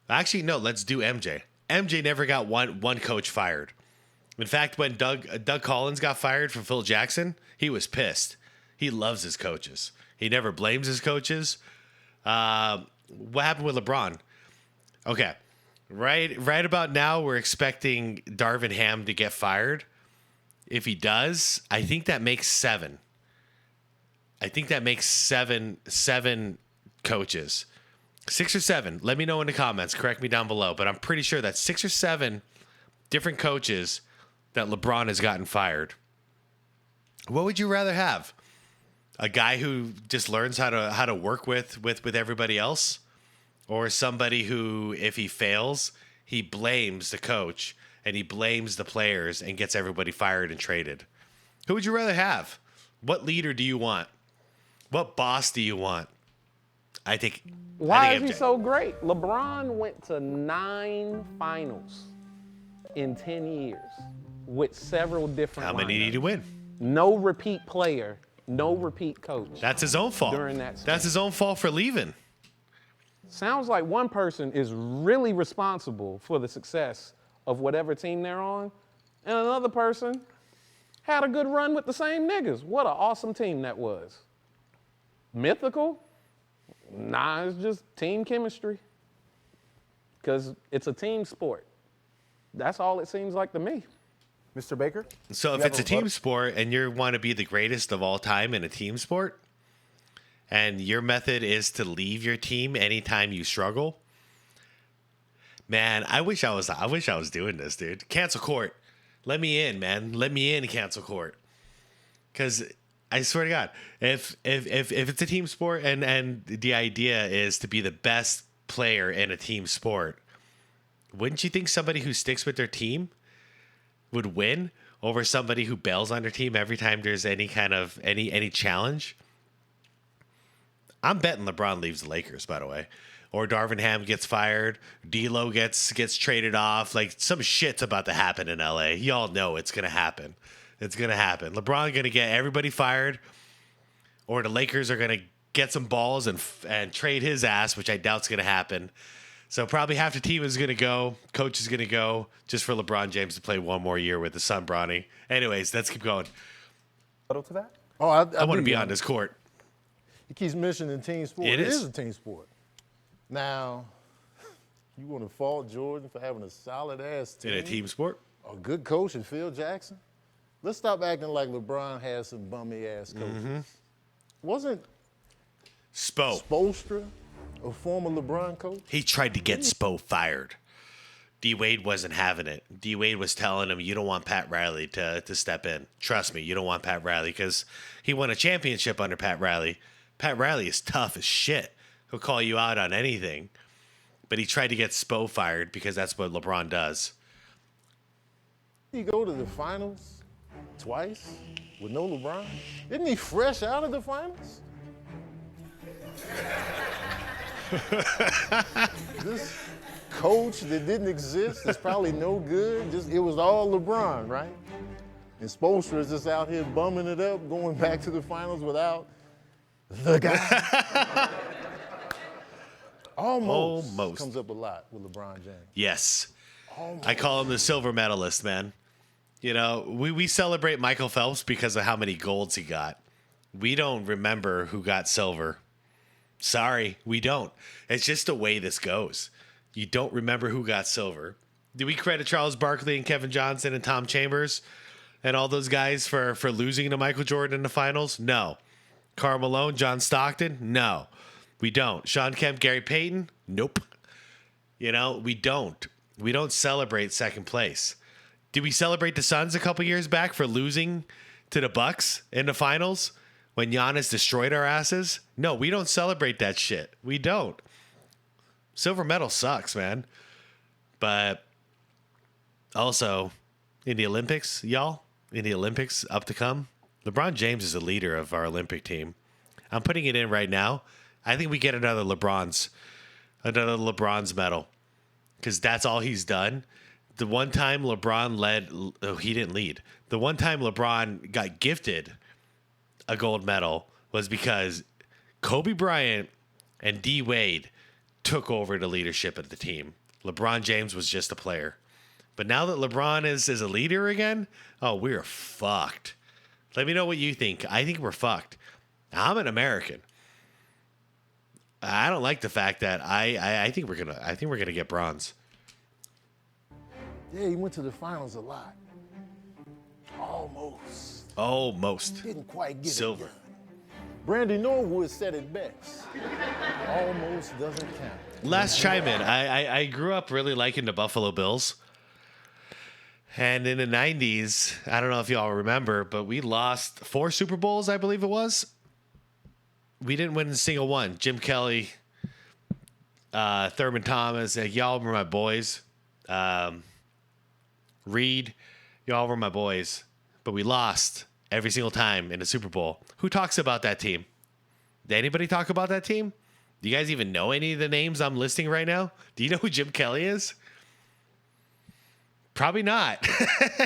Actually, no, let's do MJ. MJ never got one coach fired. In fact, when Doug Collins got fired from Phil Jackson, he was pissed. He loves his coaches. He never blames his coaches. What happened with LeBron? Okay, right about now, we're expecting Darvin Ham to get fired. If he does, I think that makes 7. I think that makes seven coaches. 6 or 7. Let me know in the comments. Correct me down below. But I'm pretty sure that's 6 or 7 different coaches that LeBron has gotten fired. What would you rather have? A guy who just learns how to work with everybody else? Or somebody who, if he fails, he blames the coach and he blames the players and gets everybody fired and traded? Who would you rather have? What leader do you want? What boss do you want? Why I is think he MJ. so great? LeBron went to 9 finals in 10 years with several different How many lineups. did he win? No repeat player, no repeat coach. That's his own fault. During that That's his own fault for leaving. Sounds like one person is really responsible for the success of whatever team they're on, and another person had a good run with the same niggas. What an awesome team that was. Mythical? Nah, it's just team chemistry. Because it's a team sport. That's all it seems like to me. Mr. Baker? So if You have it's a team sport and you want to be the greatest of all time in a team sport, and your method is to leave your team anytime you struggle, man, I wish I was doing this, dude. Cancel court. Let me in, man. Let me in, cancel court. Because I swear to God, if it's a team sport and the idea is to be the best player in a team sport, wouldn't you think somebody who sticks with their team would win over somebody who bails on their team every time there's any kind of any challenge? I'm betting LeBron leaves the Lakers, by the way. Or Darvin Ham gets fired, D'Lo gets traded off. Like, some shit's about to happen in LA. Y'all know it's gonna happen. It's gonna happen. LeBron gonna get everybody fired, or the Lakers are gonna get some balls and trade his ass, which I doubt's gonna happen. So probably half the team is gonna go. Coach is gonna go just for LeBron James to play one more year with the son, Bronny. Anyways, let's keep going. To that? Oh, I want to be on this court. He keeps mentioning team sport. It is a team sport. Now, you want to fault Jordan for having a solid-ass team? In a team sport? A good coach in Phil Jackson? Let's stop acting like LeBron has some bummy-ass coaches. Mm-hmm. Wasn't Spoelstra a former LeBron coach? He tried to get Spo fired. D-Wade wasn't having it. D-Wade was telling him, you don't want Pat Riley to step in. Trust me, you don't want Pat Riley, because he won a championship under Pat Riley. Pat Riley is tough as shit. He'll call you out on anything. But he tried to get Spo fired because that's what LeBron does. Did he go to the finals twice with no LeBron? Isn't he fresh out of the finals? This coach that didn't exist is probably no good. It was all LeBron, right? And Spoelstra is just out here bumming it up, going back to the finals without the guy. Almost comes up a lot with LeBron James. Yes. Almost. I call him the silver medalist, man. You know, we celebrate Michael Phelps because of how many golds he got. We don't remember who got silver. Sorry, we don't. It's just the way this goes. You don't remember who got silver. Do we credit Charles Barkley and Kevin Johnson and Tom Chambers and all those guys for losing to Michael Jordan in the finals? No. Karl Malone, John Stockton? No. We don't. Sean Kemp, Gary Payton? Nope. You know, we don't. We don't celebrate second place. Did we celebrate the Suns a couple years back for losing to the Bucks in the finals when Giannis destroyed our asses? No, we don't celebrate that shit. We don't. Silver medal sucks, man. But also, in the Olympics, y'all, in the Olympics up to come, LeBron James is the leader of our Olympic team. I'm putting it in right now. I think we get another LeBron's medal, because that's all he's done. The one time LeBron he didn't lead. The one time LeBron got gifted a gold medal was because Kobe Bryant and D Wade took over the leadership of the team. LeBron James was just a player. But now that LeBron is a leader again, oh, we're fucked. Let me know what you think. I think we're fucked. I'm an American. I don't like the fact that I think we're gonna get bronze. Yeah, he went to the finals a lot. Almost. Didn't quite get silver. it done. Brandy Norwood said it best. Almost doesn't count. Last chime in. I grew up really liking the Buffalo Bills. And in the 90s, I don't know if y'all remember, but we lost 4 Super Bowls, I believe it was. We didn't win a single one. Jim Kelly, Thurman Thomas, y'all were my boys. Reed, y'all were my boys. But we lost every single time in the Super Bowl. Who talks about that team? Did anybody talk about that team? Do you guys even know any of the names I'm listing right now? Do you know who Jim Kelly is? Probably not.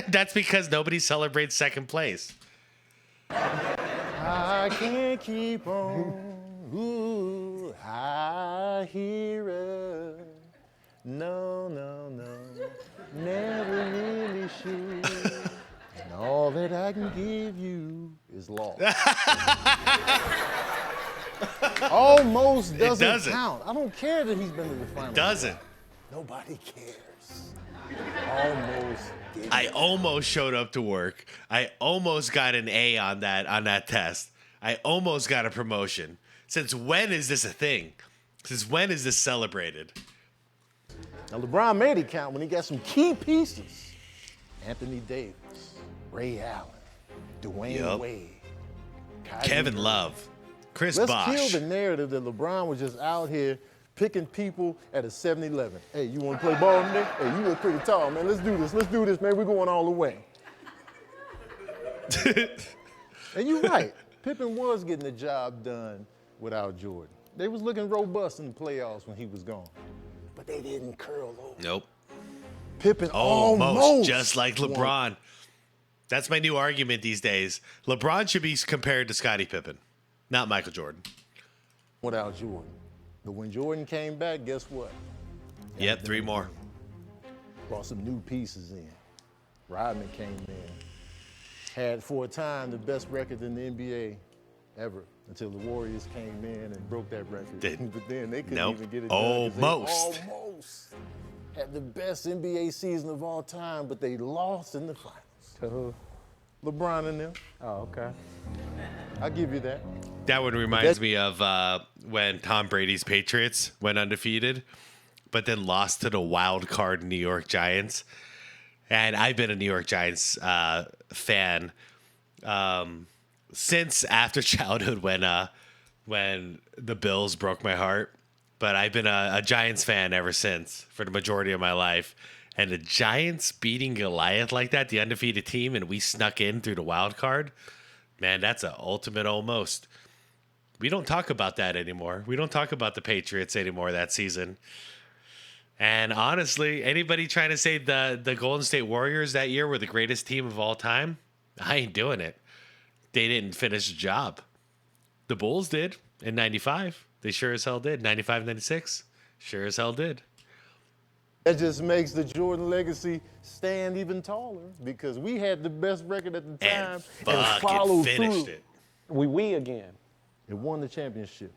That's because nobody celebrates second place. I can't keep on. Ooh, I hear her. No, never really should. And all that I can give you is lost. Almost doesn't, doesn't. count. I don't care that he's been to the final. Doesn't. Nobody cares. Almost did. I almost showed up to work. I almost got an A on that test. I almost got a promotion. Since when is this a thing? Since when is this celebrated? Now, LeBron made it count when he got some key pieces. Anthony Davis, Ray Allen, Dwayne Wade, Kyrie Kevin Irving. Love, Chris Let's Bosh. kill the narrative that LeBron was just out here picking people at a 7-Eleven. Hey, you want to play ball today? Hey, you look pretty tall, man. Let's do this. Let's do this, man. We're going all the way. And you're right. Pippen was getting the job done without Jordan. They was looking robust in the playoffs when he was gone. But they didn't curl over. Nope. Pippen Almost just like won. LeBron. That's my new argument these days. LeBron should be compared to Scottie Pippen, not Michael Jordan. Without Jordan. But when Jordan came back, guess what? Yep, 3 more. Brought some new pieces in. Rodman came in. Had for a time the best record in the NBA ever until the Warriors came in and broke that record. But then they couldn't even get it done. 'Cause they almost had the best NBA season of all time, but they lost in the finals. To who? LeBron and them. Oh, okay. I'll give you that. That one reminds me of when Tom Brady's Patriots went undefeated, but then lost to the wild card New York Giants. And I've been a New York Giants fan since after childhood when the Bills broke my heart. But I've been a Giants fan ever since for the majority of my life. And the Giants beating Goliath like that, the undefeated team, and we snuck in through the wild card, man, that's an ultimate almost. We don't talk about that anymore. We don't talk about the Patriots anymore that season. And honestly, anybody trying to say the Golden State Warriors that year were the greatest team of all time, I ain't doing it. They didn't finish the job. The Bulls did in 95. They sure as hell did. 95, 96, sure as hell did. That just makes the Jordan legacy stand even taller because we had the best record at the time and followed finished through. it. We again. It won the championship.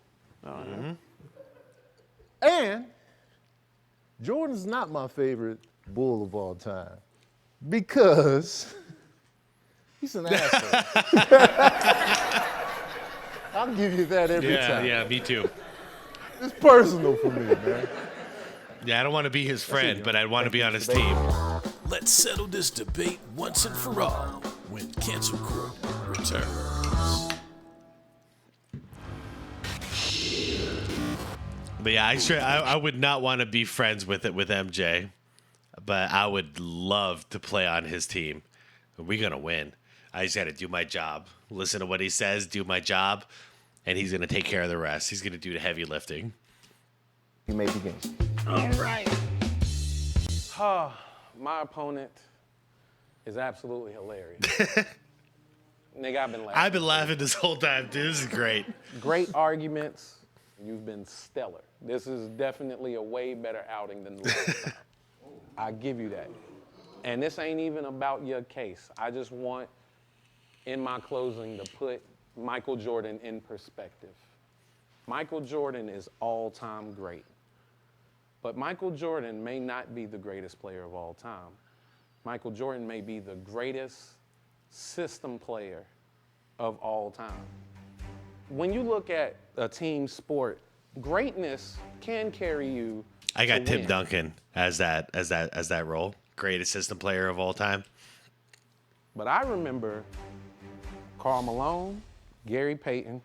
Mm-hmm. And Jordan's not my favorite Bull of all time because he's an asshole. I'll give you that every time. Yeah, me too. It's personal for me, man. Yeah, I don't want to be his friend, but I want to be on his team. Let's settle this debate once and for all when Cancel Court returns. But yeah, I would not want to be friends with MJ, but I would love to play on his team. We're going to win. I just got to do my job. Listen to what he says, do my job, and he's going to take care of the rest. He's going to do the heavy lifting. You may begin. All right. My opponent is absolutely hilarious. Nigga, I've been laughing. I've been laughing this whole time, dude. This is great. Great arguments. You've been stellar. This is definitely a way better outing than the last time. I give you that. And this ain't even about your case. I just want, in my closing, to put Michael Jordan in perspective. Michael Jordan is all-time great. But Michael Jordan may not be the greatest player of all time. Michael Jordan may be the greatest system player of all time. When you look at a team sport, greatness can carry you. I got to Tim win. Duncan as that role. Greatest system player of all time. But I remember Karl Malone, Gary Payton,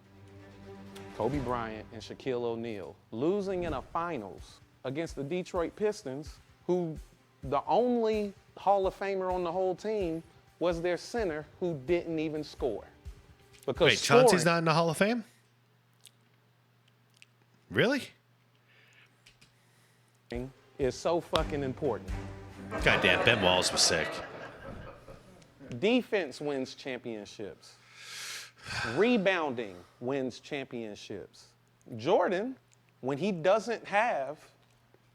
Kobe Bryant, and Shaquille O'Neal losing in a finals against the Detroit Pistons, who the only Hall of Famer on the whole team was their center who didn't even score. Because Wait, Chauncey's not in the Hall of Fame? Really? scoring is so fucking important. Goddamn, Ben Wallace was sick. Defense wins championships. Rebounding wins championships. Jordan, when he doesn't have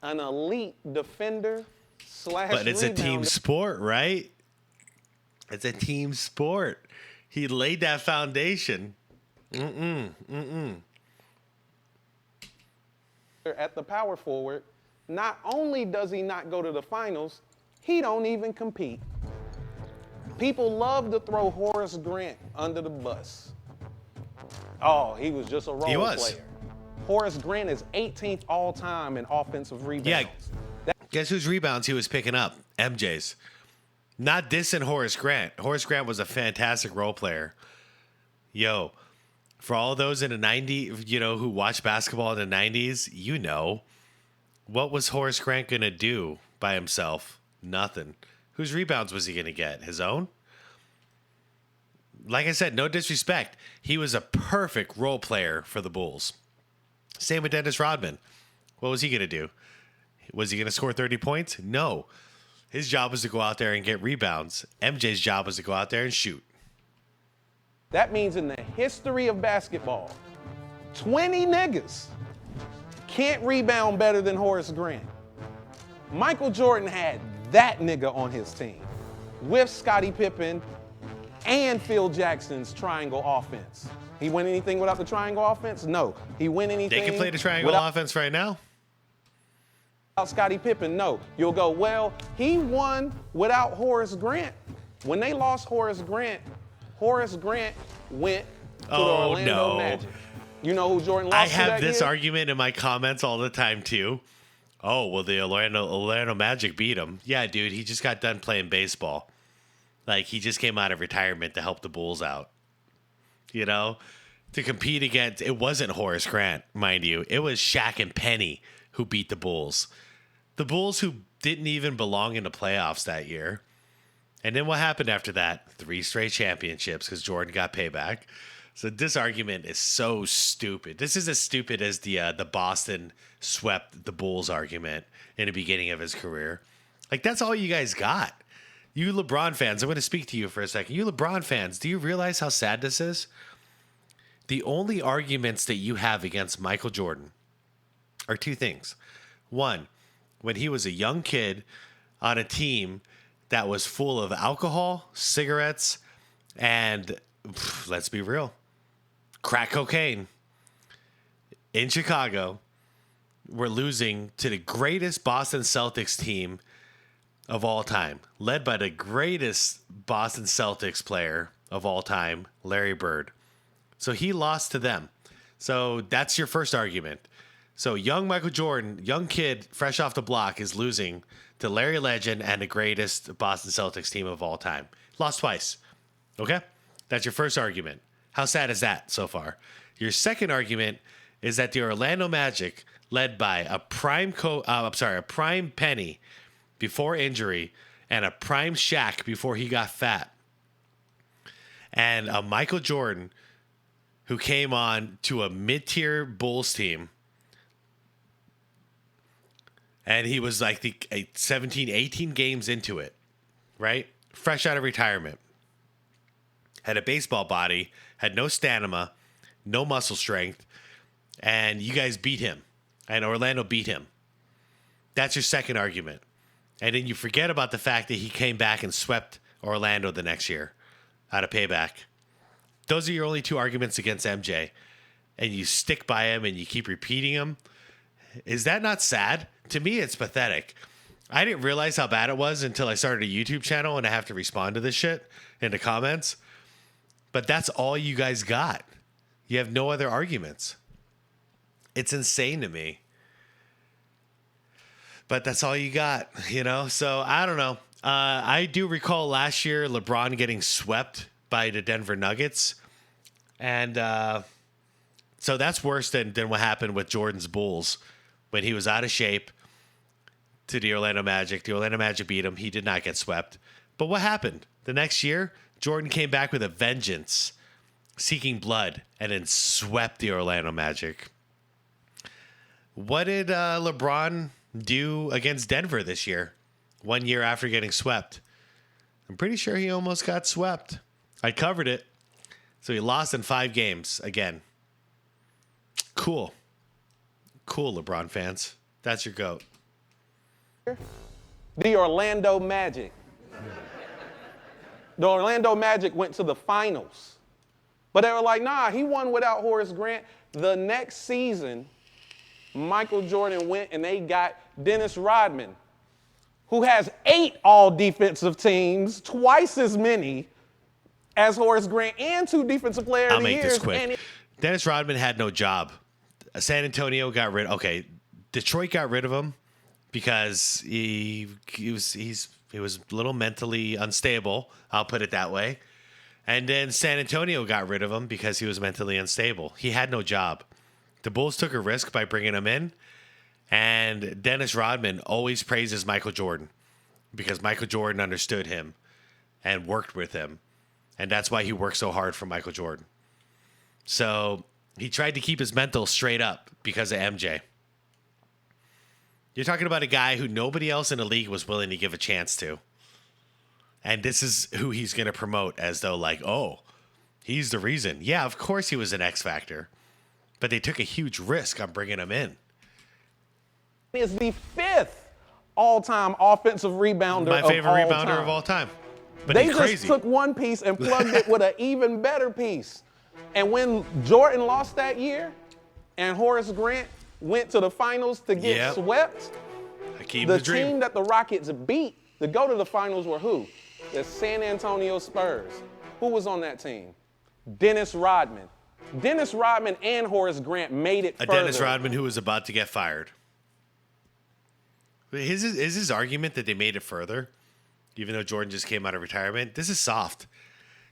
an elite defender / But it's a team rebounder, sport, right? It's a team sport. He laid that foundation. at the power forward, not only does he not go to the finals, he don't even compete. People love to throw Horace Grant under the bus. Oh, he was just a role player. Horace Grant is 18th all time in offensive rebounds. Yeah. Guess whose rebounds he was picking up? MJ's. Not dissing Horace Grant. Horace Grant was a fantastic role player. Yo, for all those in the 90s, who watched basketball in the 90s, what was Horace Grant going to do by himself? Nothing. Whose rebounds was he going to get? His own? Like I said, no disrespect. He was a perfect role player for the Bulls. Same with Dennis Rodman. What was he going to do? Was he going to score 30 points? No. His job was to go out there and get rebounds. MJ's job was to go out there and shoot. That means in the history of basketball, 20 niggas can't rebound better than Horace Grant. Michael Jordan had that nigga on his team with Scottie Pippen and Phil Jackson's triangle offense. He win anything without the triangle offense? No. He win anything? They can play the triangle offense right now. Without Scottie Pippen? No. You'll go, well, he won without Horace Grant. When they lost Horace Grant went to the Orlando Magic. You know who Jordan lost to that I have this year? argument in my comments all the time, too. Oh, well, the Orlando Magic beat him. Yeah, dude, he just got done playing baseball. Like, he just came out of retirement to help the Bulls out. To compete against, it wasn't Horace Grant, mind you. It was Shaq and Penny who beat the Bulls. The Bulls who didn't even belong in the playoffs that year. And then what happened after that? 3 straight championships because Jordan got payback. So this argument is so stupid. This is as stupid as the Boston swept the Bulls argument in the beginning of his career. Like, that's all you guys got. You LeBron fans, I'm going to speak to you for a second. You LeBron fans, do you realize how sad this is? The only arguments that you have against Michael Jordan are 2 things. One, when he was a young kid on a team that was full of alcohol, cigarettes, and let's be real, crack cocaine in Chicago, we're losing to the greatest Boston Celtics team of all time, led by the greatest Boston Celtics player of all time, Larry Bird. So he lost to them. So that's your first argument. So young Michael Jordan, young kid, fresh off the block, is losing to Larry Legend and the greatest Boston Celtics team of all time. Lost twice. Okay? That's your first argument. How sad is that so far? Your second argument is that the Orlando Magic, led by a prime Penny before injury and a prime Shaq before he got fat, and a Michael Jordan who came on to a mid-tier Bulls team, and he was like 17, 18 games into it, right? Fresh out of retirement. Had a baseball body, had no stamina, no muscle strength, and you guys beat him. And Orlando beat him. That's your second argument. And then you forget about the fact that he came back and swept Orlando the next year out of payback. Those are your only 2 arguments against MJ. And you stick by him and you keep repeating them. Is that not sad? To me, it's pathetic. I didn't realize how bad it was until I started a YouTube channel and I have to respond to this shit in the comments. But that's all you guys got. You have no other arguments. It's insane to me. But that's all you got, So I don't know. I do recall last year LeBron getting swept by the Denver Nuggets. And so that's worse than what happened with Jordan's Bulls when he was out of shape to the Orlando Magic. The Orlando Magic beat him. He did not get swept. But what happened? The next year, Jordan came back with a vengeance, seeking blood, and then swept the Orlando Magic. What did LeBron do against Denver this year, 1 year after getting swept? I'm pretty sure he almost got swept. I covered it. So he lost in 5 games again. Cool. Cool, LeBron fans. That's your GOAT. The Orlando Magic. The Orlando Magic went to the finals. But they were like, nah, he won without Horace Grant. The next season, Michael Jordan went and they got Dennis Rodman, who has 8 all-defensive teams, twice as many as Horace Grant, and 2 defensive player I'll of the make years. this quick. Dennis Rodman had no job. San Antonio got rid. Okay, Detroit got rid of him because he was a little mentally unstable. I'll put it that way. And then San Antonio got rid of him because he was mentally unstable. He had no job. The Bulls took a risk by bringing him in. And Dennis Rodman always praises Michael Jordan because Michael Jordan understood him and worked with him. And that's why he worked so hard for Michael Jordan. So he tried to keep his mental straight up because of MJ. You're talking about a guy who nobody else in the league was willing to give a chance to. And this is who he's going to promote as though like, oh, he's the reason. Yeah, of course he was an X factor. But they took a huge risk on bringing him in. Is the 5th all-time offensive rebounder My favorite of all rebounder time. of all time. But They he's just crazy. took one piece and plugged it with an even better piece. And when Jordan lost that year and Horace Grant went to the finals to get swept, Hakeem the the Dream. team that the Rockets beat to go to the finals were who? The San Antonio Spurs. Who was on that team? Dennis Rodman. Dennis Rodman and Horace Grant made it further. Dennis Rodman who was about to get fired. Is his argument that they made it further, even though Jordan just came out of retirement? This is soft.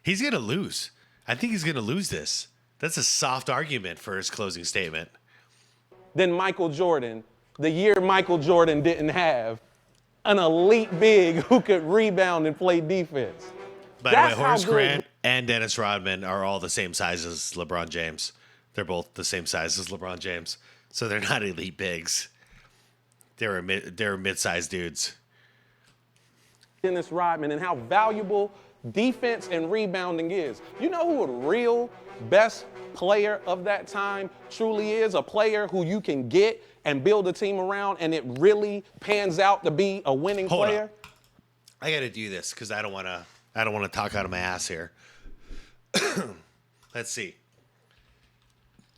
He's going to lose. I think he's going to lose this. That's a soft argument for his closing statement. Then Michael Jordan, the year Michael Jordan didn't have an elite big who could rebound and play defense. By the way, Horace Grant and Dennis Rodman are all the same size as LeBron James. They're both the same size as LeBron James. So they're not elite bigs. They're mid-sized dudes. Dennis Rodman and how valuable defense and rebounding is. You know who a real best player of that time truly is? A player who you can get and build a team around and it really pans out to be a winning player? Up. I got to do this because I don't want to talk out of my ass here. Let's see.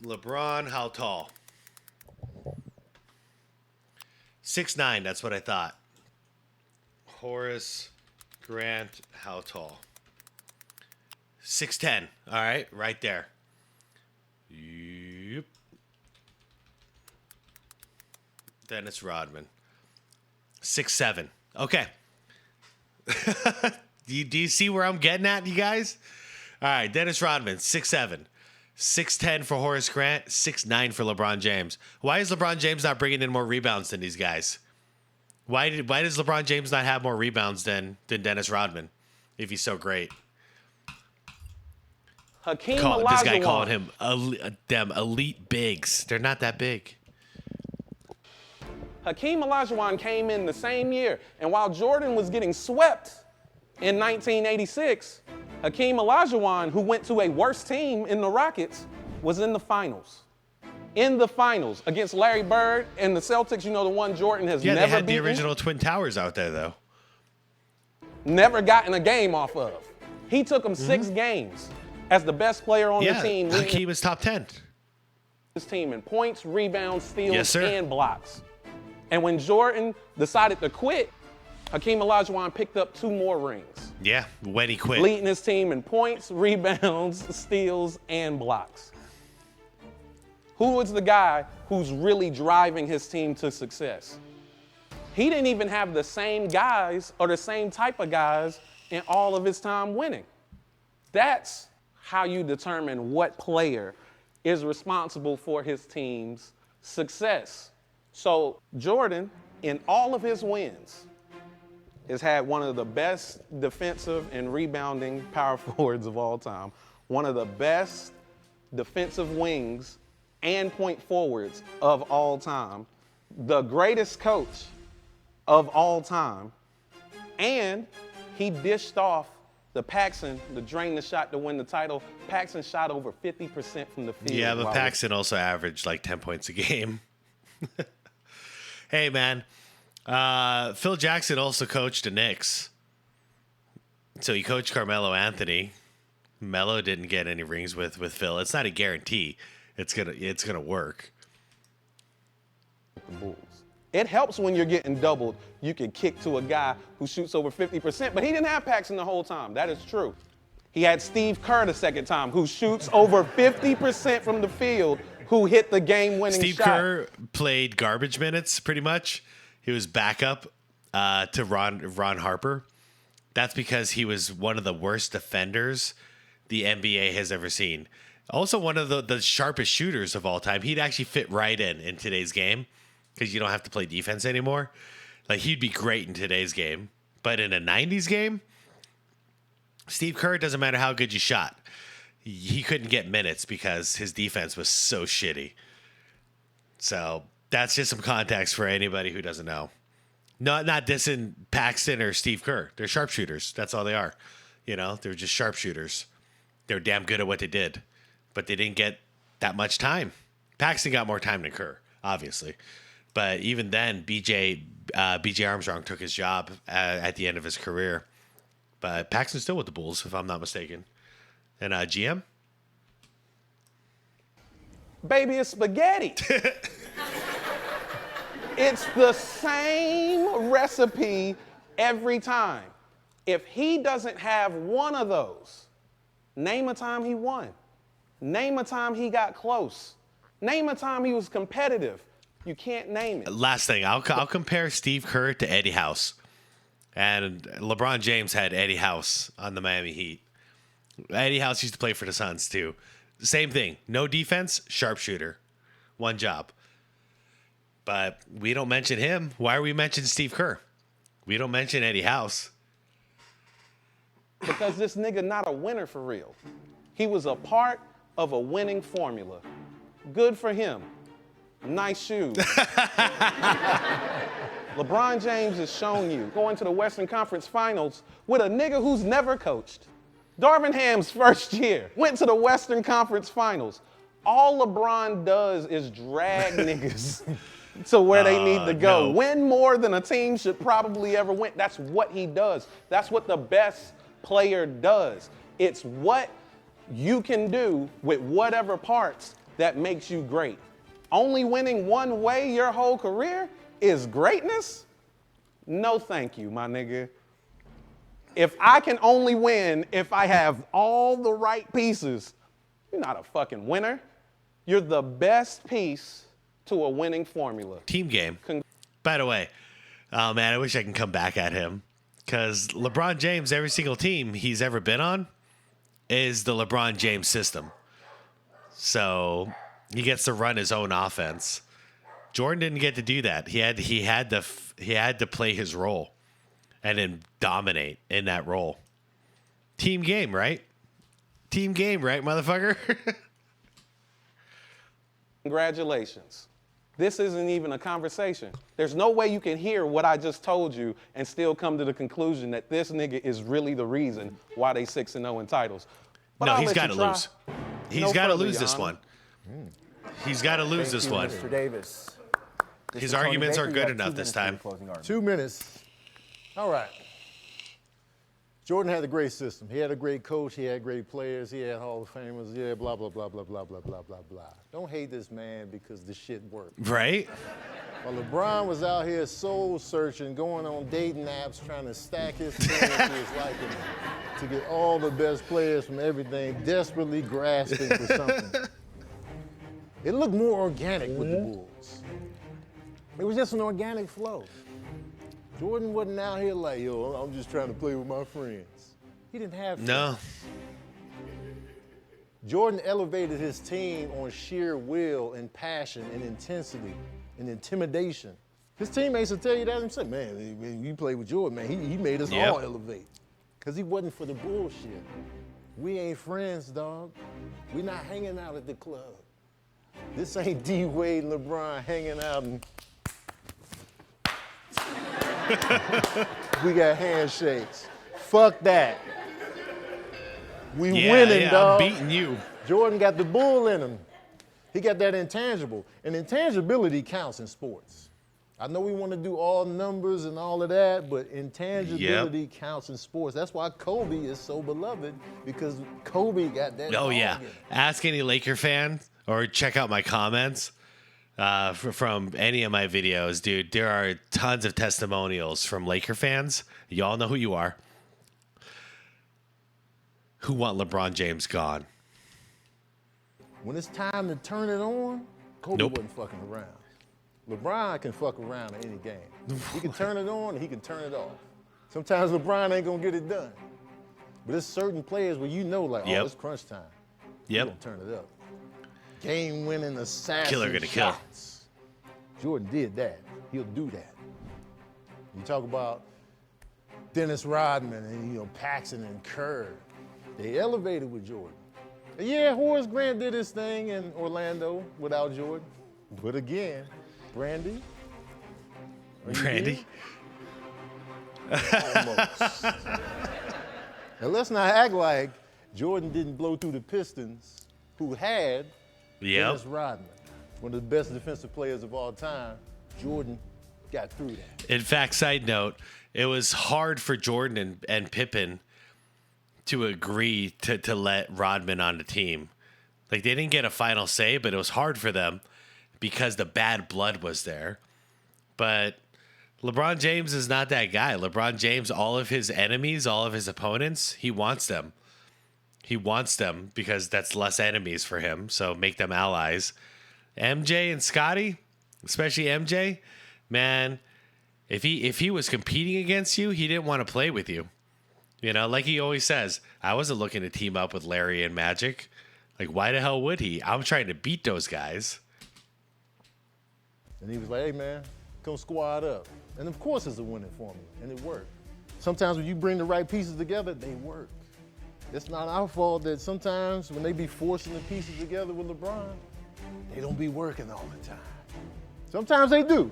LeBron, how tall? 6'9", that's what I thought. Horace Grant, how tall? 6'10". All right, right there. Yep. Dennis Rodman. 6'7". Okay. Do you see where I'm getting at, you guys? All right, Dennis Rodman, 6'7". 6'10" for Horace Grant, 6'9" for LeBron James. Why is LeBron James not bringing in more rebounds than these guys? Why does LeBron James not have more rebounds than Dennis Rodman if he's so great? Hakeem This guy Olajuwon. calling him them elite bigs. They're not that big. Hakeem Olajuwon came in the same year, and while Jordan was getting swept in 1986, Hakeem Olajuwon, who went to a worse team in the Rockets, was in the finals. In the finals against Larry Bird and the Celtics, you know, the one Jordan has Yeah, never they had beaten. the original Twin Towers out there, though. Never gotten a game off of. He took him 6 games as the best player on the team. Yeah, Hakeem is top 10. His team in points, rebounds, steals, Yes, sir. and blocks. And when Jordan decided to quit, Hakeem Olajuwon picked up 2 more rings, Yeah, when he quit. leading his team in points, rebounds, steals, and blocks. Who is the guy who's really driving his team to success? He didn't even have the same guys or the same type of guys in all of his time winning. That's how you determine what player is responsible for his team's success. So Jordan, in all of his wins, has had one of the best defensive and rebounding power forwards of all time, one of the best defensive wings and point forwards of all time, the greatest coach of all time, and he dished off the Paxson to drain the shot to win the title. Paxson shot over 50% from the field. Yeah, but Paxson also averaged like 10 points a game. Hey, man. Phil Jackson also coached the Knicks. So he coached Carmelo Anthony. Melo didn't get any rings with Phil. It's not a guarantee it's gonna work. the Bulls. It helps when you're getting doubled. You can kick to a guy who shoots over 50%, but he didn't have Paxson the whole time. That is true. He had Steve Kerr the second time, who shoots over 50% from the field, who hit the game-winning shot. Steve Kerr played garbage minutes, pretty much. He was backup to Ron Harper. That's because he was one of the worst defenders the NBA has ever seen. Also, one of the sharpest shooters of all time. He'd actually fit right in today's game because you don't have to play defense anymore. Like, he'd be great in today's game. But in a 90s game, Steve Kerr, doesn't matter how good you shot. He couldn't get minutes because his defense was so shitty. So that's just some context for anybody who doesn't know. Not dissing Paxson or Steve Kerr. They're sharpshooters. That's all they are. You know, they're just sharpshooters. They're damn good at what they did. But they didn't get that much time. Paxson got more time than Kerr, obviously. But even then, BJ Armstrong took his job at the end of his career. But Paxton's still with the Bulls, if I'm not mistaken. And GM? Baby, it's spaghetti. It's the same recipe every time. If he doesn't have one of those, name a time he won. Name a time he got close. Name a time he was competitive. You can't name it. Last thing, I'll compare Steve Kerr to Eddie House. And LeBron James had Eddie House on the Miami Heat. Eddie House used to play for the Suns, too. Same thing. No defense, sharpshooter. One job. But we don't mention him. Why are we mentioning Steve Kerr? We don't mention Eddie House. Because this nigga not a winner for real. He was a part of a winning formula. Good for him. Nice shoes. LeBron James has shown you going to the Western Conference Finals with a nigga who's never coached. Darvin Ham's first year went to the Western Conference Finals. All LeBron does is drag niggas to where they need to go. No. Win more than a team should probably ever win. That's what he does. That's what the best player does. It's what you can do with whatever parts that makes you great. Only winning one way your whole career is greatness? No, thank you, my nigga. If I can only win if I have all the right pieces, you're not a fucking winner. You're the best piece to a winning formula. Team game. By the way, oh man, I wish I can come back at him. Because LeBron James, every single team he's ever been on is the LeBron James system. So he gets to run his own offense. Jordan didn't get to do that. He had to play his role and then dominate in that role. Team game, right? Team game, right, motherfucker? Congratulations. This isn't even a conversation. There's no way you can hear what I just told you and still come to the conclusion that this nigga is really the reason why they 6-0 in titles. But No, I'll he's let got you to try. lose. He's No got to further, lose Your this Honor. one. He's got to lose this one. Mr. Davis. His Mr. Tony arguments Baker, are you good have 2 enough this minutes for your time. closing argument. 2 minutes. All right. Jordan had a great system. He had a great coach. He had great players. He had Hall of Famers. Yeah, blah, blah, blah, blah, blah, blah, blah, blah, blah. Don't hate this man because the shit worked. Right? While LeBron was out here soul searching, going on dating apps, trying to stack his team to his liking, to get all the best players from everything, desperately grasping for something. It looked more organic with the Bulls. It was just an organic flow. Jordan wasn't out here like, yo, I'm just trying to play with my friends. He didn't have friends. No. Jordan elevated his team on sheer will and passion and intensity and intimidation. His teammates will tell you that himself. Man, when you play with Jordan, man, he made us Yep. all elevate. Because he wasn't for the bullshit. We ain't friends, dog. We not hanging out at the club. This ain't D. Wade and LeBron hanging out and we got handshakes. Fuck that. We winning, dog. I'm beating you. Jordan got the bull in him. He got that intangible. And intangibility counts in sports. I know we want to do all numbers and all of that, but intangibility counts in sports. That's why Kobe is so beloved, because Kobe got that. Oh, yeah. dog in him. Ask any Laker fan or check out my comments. from any of my videos, dude. There are tons of testimonials from Laker fans. Y'all know who you are. Who want LeBron James gone? When it's time to turn it on, Kobe Nope. wasn't fucking around. LeBron can fuck around in any game. He can turn it on and he can turn it off. Sometimes LeBron ain't gonna get it done. But there's certain players where you know, like, Yep. oh, it's crunch time. Yep. He's gonna turn it up. Game-winning assassin Killer gonna kill. shots. Jordan did that. He'll do that. You talk about Dennis Rodman and Paxson and Kerr. They elevated with Jordan. And yeah, Horace Grant did his thing in Orlando without Jordan. But again, Brandy. Are you Brandy? there? Almost. Now let's not act like Jordan didn't blow through the Pistons, who had Yep. Dennis Rodman, one of the best defensive players of all time. Jordan got through that. In fact, side note, it was hard for Jordan and Pippen to agree to let Rodman on the team. Like, they didn't get a final say, but it was hard for them because the bad blood was there. But LeBron James is not that guy. LeBron James, all of his enemies, all of his opponents, he wants them. He wants them because that's less enemies for him, so make them allies. MJ and Scotty, especially MJ, man, if he was competing against you, he didn't want to play with you. You know, like he always says, I wasn't looking to team up with Larry and Magic. Like, why the hell would he? I'm trying to beat those guys. And he was like, hey, man, come squad up. And of course it's a winning formula, and it worked. Sometimes when you bring the right pieces together, they work. It's not our fault that sometimes when they be forcing the pieces together with LeBron, they don't be working all the time. Sometimes they do.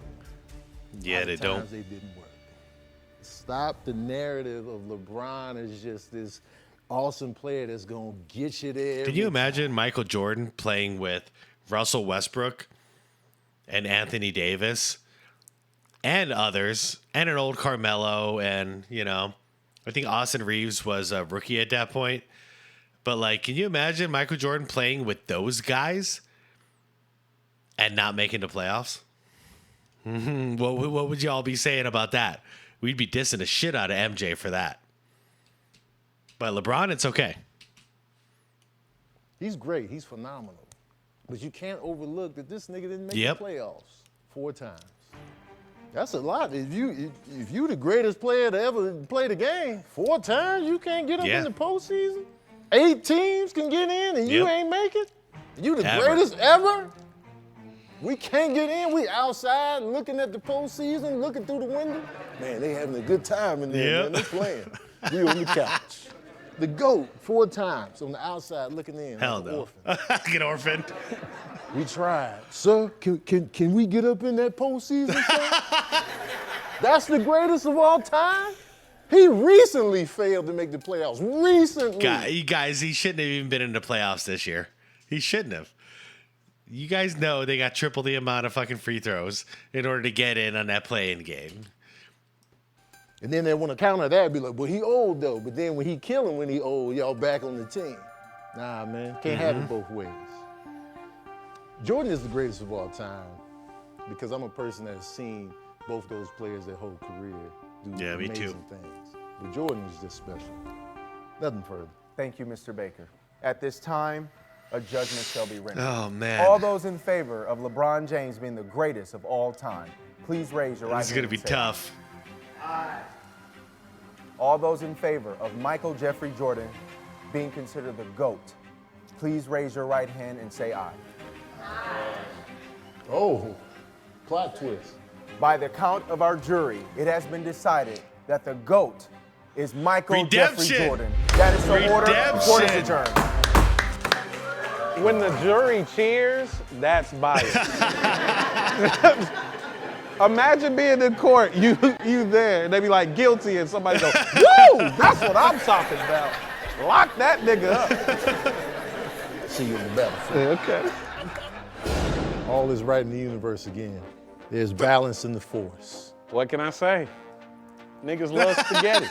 Yeah, they don't. Sometimes they didn't work. Stop the narrative of LeBron as just this awesome player that's going to get you there. Can you imagine Michael Jordan playing with Russell Westbrook and Anthony Davis and others and an old Carmelo and, I think Austin Reeves was a rookie at that point. But, like, can you imagine Michael Jordan playing with those guys and not making the playoffs? What would y'all be saying about that? We'd be dissing the shit out of MJ for that. But LeBron, it's okay. He's great. He's phenomenal. But you can't overlook that this nigga didn't make Yep. the playoffs 4 times. That's a lot. If you the greatest player to ever play the game 4 times, you can't get up Yeah. in the postseason. 8 teams can get in and you Yep. ain't make it. You the Ever. greatest ever. We can't get in. We outside looking at the postseason, looking through the window. Man, they having a good time in there. Yep. Man, they playing. We on the couch. The GOAT 4 times on the outside looking in. Hell like an no. orphan. Get orphaned. We tried. Sir, can we get up in that postseason, sir? That's the greatest of all time? He recently failed to make the playoffs. Recently. Guys, he shouldn't have even been in the playoffs this year. He shouldn't have. You guys know they got triple the amount of fucking free throws in order to get in on that play-in game. And then they want to counter that, be like, well, he old, though. But then when he killing when he old, y'all back on the team. Nah, man. Can't have it both ways. Jordan is the greatest of all time because I'm a person that has seen both those players their whole career do Yeah, me amazing too. things. But Jordan is just special. Nothing further. Thank you, Mr. Baker. At this time, a judgment shall be rendered. Oh, man. All those in favor of LeBron James being the greatest of all time, please raise your right hand. This is going to be and say tough. aye. All those in favor of Michael Jeffrey Jordan being considered the GOAT, please raise your right hand and say aye. Oh, plot twist. By the count of our jury, it has been decided that the GOAT is Michael Jeffrey Redemption. Jordan. That is the order. Court is Redemption. adjourned. When the jury cheers, that's bias. Imagine being in court, you there, and they be like guilty, and somebody go, woo, that's what I'm talking about. Lock that nigga up. See you in the battlefield. Okay. All is right in the universe again. There's balance in the force. What can I say? Niggas love spaghetti.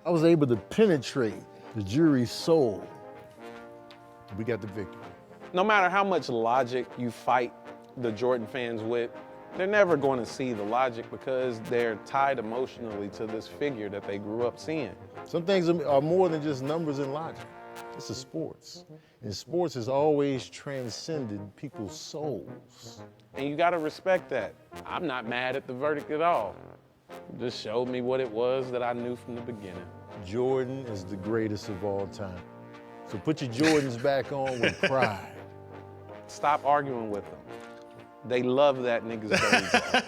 I was able to penetrate the jury's soul. We got the victory. No matter how much logic you fight the Jordan fans with, they're never going to see the logic because they're tied emotionally to this figure that they grew up seeing. Some things are more than just numbers and logic. This is sports. And sports has always transcended people's souls. And you got to respect that. I'm not mad at the verdict at all. It just showed me what it was that I knew from the beginning. Jordan is the greatest of all time. So put your Jordans back on with pride. Stop arguing with them. They love that nigga's dirty balls.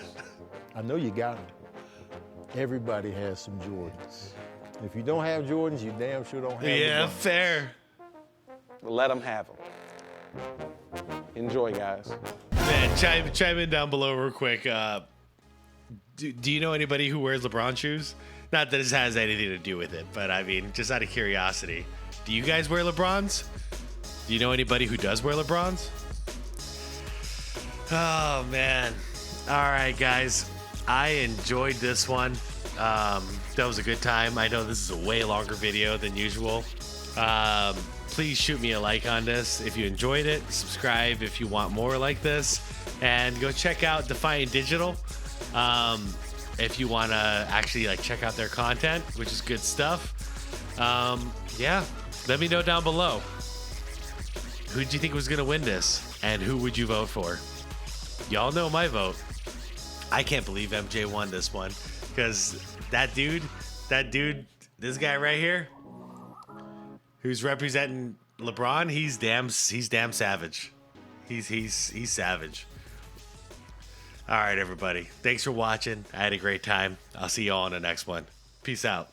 I know you got them. Everybody has some Jordans. If you don't have Jordans, you damn sure don't have Yeah, LeBron. fair. Let them have them. Enjoy, guys. Man, chime in down below real quick. Do you know anybody who wears LeBron shoes? Not that this has anything to do with it, but I mean, just out of curiosity. Do you guys wear LeBrons? Do you know anybody who does wear LeBrons? Oh, man. All right, guys. I enjoyed this one. That was a good time. I know this is a way longer video than usual. Please shoot me a like on this if you enjoyed it. Subscribe if you want more like this. And go check out Defiant Digital if you want to actually like check out their content, which is good stuff. Yeah, let me know down below. Who do you think was going to win this? And who would you vote for? Y'all know my vote. I can't believe MJ won this one because that dude, this guy right here, who's representing LeBron, he's damn savage. He's savage. All right, everybody. Thanks for watching. I had a great time. I'll see you all in the next one. Peace out.